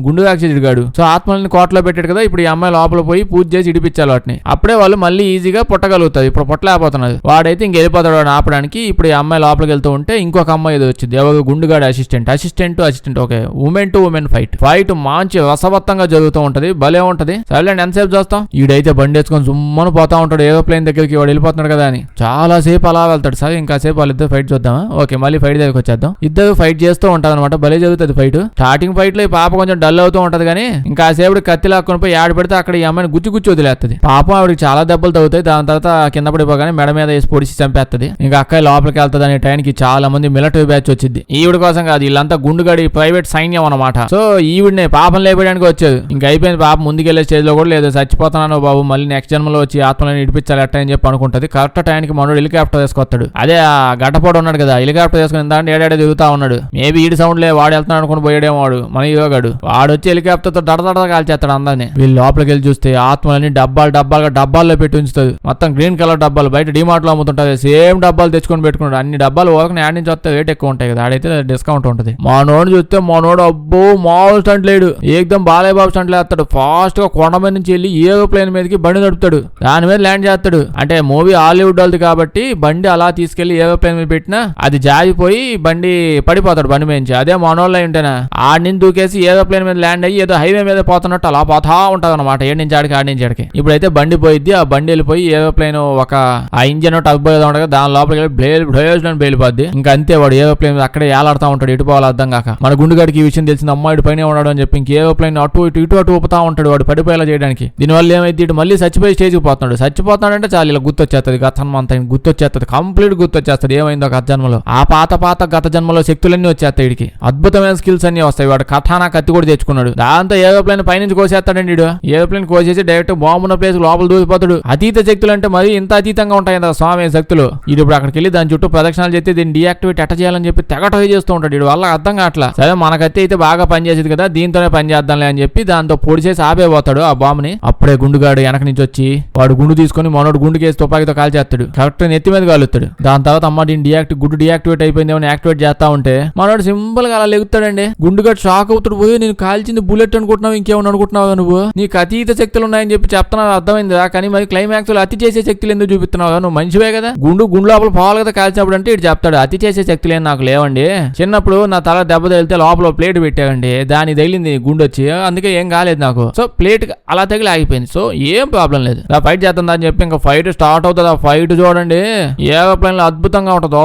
గుండు రాక్షసుడు గాడు. సో ఆత్మలన్నీ కోటలో పెట్టాడు కదా, ఇప్పుడు ఈ అమ్మాయి లోపల పోయి పూజ చేసి ఇడిపించాలి వాటిని. అప్పుడే వాళ్ళు మళ్ళీ ఈజీగా పుట్టగలుగుతారు. ఇప్పుడు పుట్టలేకపోతున్నారు. వాడైతే ఇంక వెళ్ళిపోతాడు వాడిని ఆపడానికి. ఇప్పుడు ఈ అమ్మాయి లోపలికి వెళ్తూ ఉంటే ఇంకొక అమ్మాయి ఏదో వచ్చింది, ఎవరు గుండుగాడు assistant okay, women to women fight మంచి రసవత్తంగా జరుగుతూ ఉంటది, భలే ఉంటది. సరేలేండి ఎంతసేపు చూస్తాం. ఈడైతే బండి వేసుకొని జుమ్మను పోతా ఉంటాడు ఏరోప్లేన్ దగ్గరికి, వాడు వెళ్ళిపోతున్నాడు కదా అని. చాలా సేపు అలా వెళ్తాడు. సరే ఇంకా సేపు వాళ్ళిద్దరు ఫైట్ చూద్దామా, ఓకే మళ్ళీ ఫైట్ దగ్గరికి వచ్చేద్దాం. ఇద్దరు ఫైట్ చేస్తూ ఉంటారు అనమాట, భలే జరుగుతుంది ఫైట్. స్టార్టింగ్ ఫైట్ లో ఈ పాప కొంచెం డల్ అవుతూ ఉంటది, కానీ ఇంకా సేపుడు కత్తి లాక్కొని పోయి ఆడ పెడితే అక్కడ ఈ అమ్మాయిని గుచ్చి వదిలేస్తుంది. పాపం ఆవిడకి చాలా దెబ్బలు తగ్గుతాయి. దాని తర్వాత కింద పడిపోగానే మెడ మీద వేసి పొడిచి చంపేస్తుంది. ఇంకా అక్కయ్య లోపలికి వెళ్తుంది. అనే టైంకి చాలా మంది మిలిటరీ బ్యాచ్ వచ్చింది. ఈవిడ కోసం కాదు, వీళ్ళంతా గుండుగాడి ప్రైవేట్ సైన్యం అనమాట. సో ఈవిడని పాపం లేపడానికి వచ్చేది. ఇంకా అయిపోయింది, పాపం ముందుకెళ్లే స్టేజ్ లో కూడా లేదు, చచ్చిపోతున్నాను బాబు, మళ్ళీ నెక్స్ట్ జన్మలో వచ్చి ఆత్మలను ఇడిపించాలి అట్ట అని చెప్పి అనుకుంటది. కరెక్ట్ టైంకి మనోడు హెలికాప్టర్ వేసుకొస్తాడు. అదే ఆ గడ్డపోడు ఉన్నాడు కదా, హెలికాప్టర్ వేసుకుని దాంట్లో ఏడాడే తిరుగుతా ఉన్నాడు. మేబీ ఈడి సౌండ్ లే వాడు వెళ్తున్నాడు అనుకుని పోయాడేమో మన యోగాడు. వాడు వచ్చి హెలికాప్టర్ తో దడదడ కాల్చేస్తాడు అందరినీ. వీళ్ళు లోపలికి వెళ్ళి చూస్తే ఆత్మలని డబ్బాల్లో పెట్టి ఉంచుతుంది. మొత్తం గ్రీన్ కలర్ డబ్బాలు, బయట డిమార్ట్ లో అమ్ముతుంటది. సేమ్ డబ్బాలు తెచ్చుకొని పెట్టుకున్నాడు. అన్ని డబ్బాలు ఒక యాడ్ నుంచి వస్తే రేట్ ఎక్కువ ఉంటాయి కదా, ఆడైతే డిస్కౌంట్ ఉంటుంది. మనోడు చూస్తే మనోడు అబ్బో మామూలు స్టంట్ లేడు, ఏకదం బాలయ్య బాబు స్టంట్ లేస్తాడు. ఫాస్ట్ గా కొండ మీద నుంచి వెళ్ళి ఏరోప్లేన్ మీదకి బండి నడుపుతాడు, దాని మీద ల్యాండ్ చేస్తాడు. అంటే మూవీ హాలీవుడ్ వాళ్ళది కాబట్టి బండి అలా తీసుకెళ్లి ఏరోప్లేన్ మీద పెట్టినా అది జారిపోయి బండి పడిపోతాడు బండి మీద నుంచి. అదే మనోళ్ళు ఉంటేనా ఆడి దూకేసి ఏరోప్లేన్ మీద ల్యాండ్ అయ్యి ఏదో హైవే మీద పోతున్నట్టు అలా పోతా ఉంటారు అనమాట, ఏడు నుంచి ఆడికి. ఇప్పుడైతే బండి పోయిద్ది. ఆ బండి వెళ్ళిపోయి ఏరోప్లేన్ ఒక ఆ ఇంజన్ టర్బో ఏదో ఉండగా దాని లోపలికి వెళ్ళి బేలిపోద్ది. ఇంకా అంతే, వాడు ఏరోప్లేన్ మీద అక్కడే ఏలాడుతూ ఉంటాడు, ఎటు పోవాలి అర్థం కాక. మన గుండుగాడికి ఈ విషయం తెలిసిన అమ్మాయిడి పైన ఉన్నాడు అని చెప్పి ఇంక ఏరోప్లేన్ అటు ఇటు ఊపుతా ఉంటాడు వాడు పడిపోయేలా చేయడానికి. దీనివల్ల ఏమైతే ఇటు మళ్ళీ చచ్చిపోయి స్టేజ్కి పోతున్నాడు. చచ్చిపోతాడంటే చాలా ఇలా గుర్తొచ్చేస్తుంది గతం అంతా గుర్తొచ్చేస్తుంది, కంప్లీట్ గుర్తొచ్చేస్తుంది ఏమైందో గత జన్మలో. ఆ పాత గత జన్మలో శక్తులన్నీ వచ్చేస్తాయి వీడికి, అద్భుతమైన స్కిల్స్ అన్ని వస్తాయి. వాడు కథానా కత్తి కూడా తెచ్చుకున్నాడు. దాంతో ఏరోప్లేన్ పైనుంచి కోసేస్తాడండి వీడు. ఏరోప్లేన్ కోసేసి డైరెక్ట్ బాంబున్న ప్లేస్ లోపల దూరిపోతాడు. అతీత శక్తులు అంటే మరి ఇంత అతీతంగా ఉంటాయి కదా స్వామి శక్తులు. ఇది ఇప్పుడు అక్కడికి వెళ్ళి దాని చుట్టూ ప్రదక్షిణాలు చేస్తే దీన్ని డీయాక్టివేట్ ఎట్ట చేయాలని చెప్పి తెగ ట్రై చేస్తూ ఉంటాడు. వీడు వల్ల అర్థం కావట్లా. సరే మనకైతే అయితే బాగా పనిచేసేది కదా దీంతోనే పని చేద్దాంలే అని చెప్పి దాంతో పొడి చేసి ఆపేపోతాడు ఆ బాంబుని. అప్పుడే గుండుగాడు వెనక నుంచి వచ్చి వాడు గుండు తీసుకొని మనోడు గుండుకేసి తుపాకీతో కాల్చేస్తాడు. కరెక్ట్ నెత్తి మీద కాలుస్తాడు. దాని తర్వాత అమ్మ దీన్ని గుడ్డు డీయాక్టివేట్ అయిపోయిందేమో యాక్టివేట్ చేస్తా ఉంటే మనోడు సింపుల్ గా అలా లెగుతాడండి. గుండుగాడు షాక్ అవుతాడు. పోయి నేను కాల్చింది బుల్లెట్ అనుకుంటున్నావు ఇంకేమన్నా అనుకుంటున్నావు నువ్వు, నీకు అతీత శక్తులు ఉన్నాయని చెప్పి చెప్తున్నావు అర్థమైందిరా, కానీ మరి క్లైమాక్స్ లో అతి చేసే శక్తులు ఎందుకు చూపిస్తున్నావు, నువ్వు మంచివే కదా, గుండు లోపల పోవాలి కదా కాల్చినప్పుడు అంటే ఇటు చెప్తాడు అతి చేసే శక్తులు ఏం నాకు లేవండి, చిన్నప్పుడు నా తల దెబ్బ తగిలితే లోపల ప్లేట్ పెట్టాడండి దాని తగిలింది గుండు వచ్చి అందుకే ఏం కాలేదు నాకు, సో ప్లేట్ అలా తగిలి ఆగిపోయింది, సో ఏం ప్రాబ్లం లేదు ఆ ఫైట్ చేద్దాం అని చెప్పి ఇంకా ఫైట్ స్టార్ట్ అవుతుంది. ఆ ఫైట్ చూడండి ఏరోప్లేన్ లో అద్భుతంగా ఉంటుంది.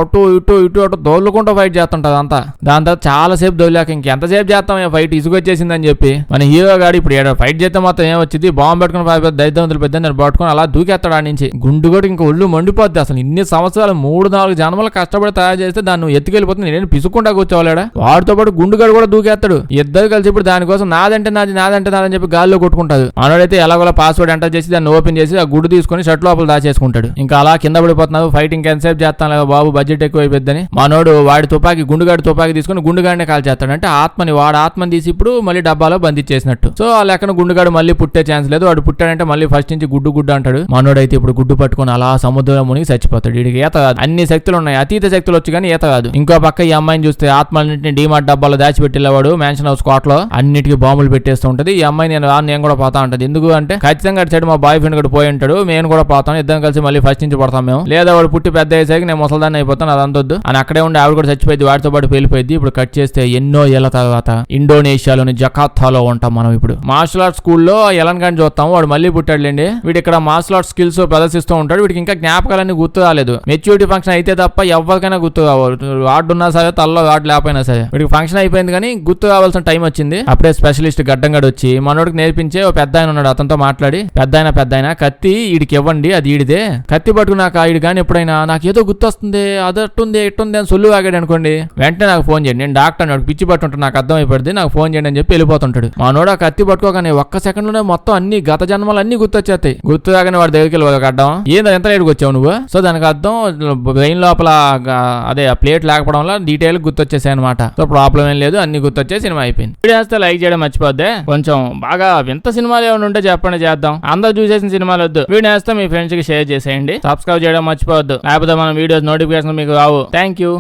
అటు దోలుకుంటూ ఫైట్ చేస్తుంటది అంతా. దాని తర్వాత చాలా సేపు దొరికాక ఇంకెంతసేపు చేస్తాం ఫైట్ ఇసుకొచ్చేసిందని చెప్పి మన హీరో గాడు ఇప్పుడు ఫైట్ చేస్తే మొత్తం ఏమొచ్చింది బాంబు పెట్టుకుని దైద్యంతులు పెద్ద పట్టుకుని అలా దూకేస్తాడు ఆ నుంచి. గుండు కూడా ఇంకా ఒళ్ళు మండిపోద్ది. అసలు ఇన్ని సంవత్సరాలు 3-4 జన్మలు కష్టపడి తయారు చేస్తే దాన్ని ఎత్తుకెళ్ళిపోతుంది, నేను పిసుకుంటా కూర్చోవాలేడా. వాడితో పాటు గుండుగాడు కూడా దూకేస్తాడు. ఇద్దరు కలిసి ఇప్పుడు దానికోసం నాదంటే నాదని చెప్పి గాల్లో కొట్టుకుంటాడు. మనోడైతే ఎలాగోలా పాస్వర్డ్ ఎంటర్ చేసి దాన్ని ఓపెన్ చేసి ఆ గుడ్డు తీసుకుని షర్ట్ లోపల దాచేసుకుంటాడు. ఇంకా అలా కింద పడిపోతున్నాడు. ఫైట్ ఇంకెంతసేపు చేస్తాను లేదా బాబు బడ్జెట్ ఎక్కువ అయిపోద్దని మనోడు వాడి తుపాకి గుండుగాడి తుపాకి తీసుకుని గుండుగాడినే కాల్ చేస్తాడు. అంటే వాడు ఆత్మని తీసి ఇప్పుడు మళ్ళీ డబ్బాలో బంధించేసినట్టు. సో ఆ లెక్కన గుండుగాడు మళ్ళీ పుట్టే ఛాన్స్ లేదు. వాడు పుట్టాడంటే మళ్ళీ ఫస్ట్ నుంచి గుడ్డు అంటాడు. మనోడైతే ఇప్పుడు గుడ్డు పట్టుకుని అలా సముద్రంలో మునిగి చచ్చిపోతాడు. వీడికి ఈత కాదు, అన్ని శక్తులు ఉన్నాయి, అతీత శక్తులు వచ్చి కానీ ఈత కాదు. ఇంకో పక్క ఈ అమ్మాయిని చూస్తే ఆత్మలన్నింటినీ డీమార్ట్ డబ్బాలో దాచిపెట్టేవాడు మ్యాన్షన్ హౌస్ కోట్ లో అన్నిటికీ బాంబులు పెట్టేస్తూ ఉంటది. ఈ అమ్మాయి నేను కూడా పోతా ఉంటది. ఎందుకు అంటే ఖచ్చితంగా అటు సైడ్ మా బాయ్ ఫ్రెండ్ కూడా పోయి ఉంటాడు, నేను కూడా పోతాను, ఇద్దరం కలిసి మళ్ళీ ఫస్ట్ నుంచి పడతాం మేము, లేదా వాడు పుట్టి పెద్ద అయ్యేసరికి నేను ముసలిదాన్ని అయిపోతాను అదంతొద్దు అని అక్కడే ఉండి ఆవిడ కూడా చచ్చిపోయింది, వాడితో పాటు వెళ్ళిపోయింది. ఇప్పుడు కట్ చేస్తే ఎన్నో ఏళ్ల తర్వాత ఇండోనేషియాలోని జకార్తాలో ఉంటాం మనం. ఇప్పుడు మార్షల్ ఆర్ట్స్ స్కూల్లో ఎలన్ గాని చూస్తాం, వాడు మళ్ళీ పుట్టాడులేండి. వీడు ఇక్కడ మార్షల్ ఆర్ట్స్ స్కిల్స్ ప్రదర్శిస్తూ ఉంటాడు. వీడికి ఇంకా జ్ఞాపకాలన్నీ గుర్తు రాలేదు. మెచ్యూరిటీ ఫంక్షన్ అయితే తప్ప ఎవరికైనా గుర్తు కావాలి, వాడు ఉన్నా సరే తల్లో వాడు లేకపోయినా సరే వీడికి ఫంక్షన్ అయిపోయింది కానీ గుర్తు కావాల్సిన టైం వచ్చింది. అప్పుడే స్పెషలిస్ట్ గడ్డంగాడు వచ్చి మనోడికి నేర్పించే ఒక పెద్ద ఆయన ఉన్నాడు, అతనితో మాట్లాడి పెద్ద ఆయన కత్తి వీడికి ఇవ్వండి, అది ఈడిదే, కత్తి పట్టుకున్నాక ఈడు కానీ ఎప్పుడైనా నాకు ఏదో గుర్తొస్తుంది అదట్టుంది ఎట్టుంది అని సొల్లు ఆగాడు అనుకోండి, వెంటనే నాకు ఫోన్ చేయండి, నేను డాక్టర్ నాకు పిచ్చి పట్టుంటాడు, నాకు అర్థం అయిపోయింది, నాకు ఫోన్ చేయండి అని చెప్పి వెళ్ళిపోతుంటాడు. మనోడు ఆ కత్తి పట్టుకోగానే ఒక్క సెకండ్ లోనే మొత్తం అన్ని గత జన్మలు అన్ని గుర్తొచ్చేస్తాయి. గుర్తు రాగానే వాడి దగ్గరికి వెళ్ళి అడ్డం ఏందో ఎంత లేటుకు వచ్చావు నువ్వు, సో దానికి అర్థం బ్రెయిన్ లోపల అదే ఆ ప్లేట్ లేకపోవడం వల్ల డీటెయిల్ గుర్తొచ్చేసాయి అనమాట. సో ప్రాబ్లం ఏం లేదు, అన్ని గుర్తొచ్చే సినిమా అయిపోయింది. వీడియో వస్తే లైక్ చేయడం మర్చిపోద్దే, కొంచెం బాగా వింత సినిమాలు ఏమైనా ఉంటే చెప్పండి చేద్దాం, అందరూ చూసేసిన సినిమాలు వద్దు. వీడియో వస్తే మీ ఫ్రెండ్స్ కి షేర్ చేసేయండి, సబ్స్క్రైబ్ చేయడం మర్చిపోవద్దు, లేకపోతే మన వీడియోస్ నోటిఫికేషన్ మీకు రావు. Thank you.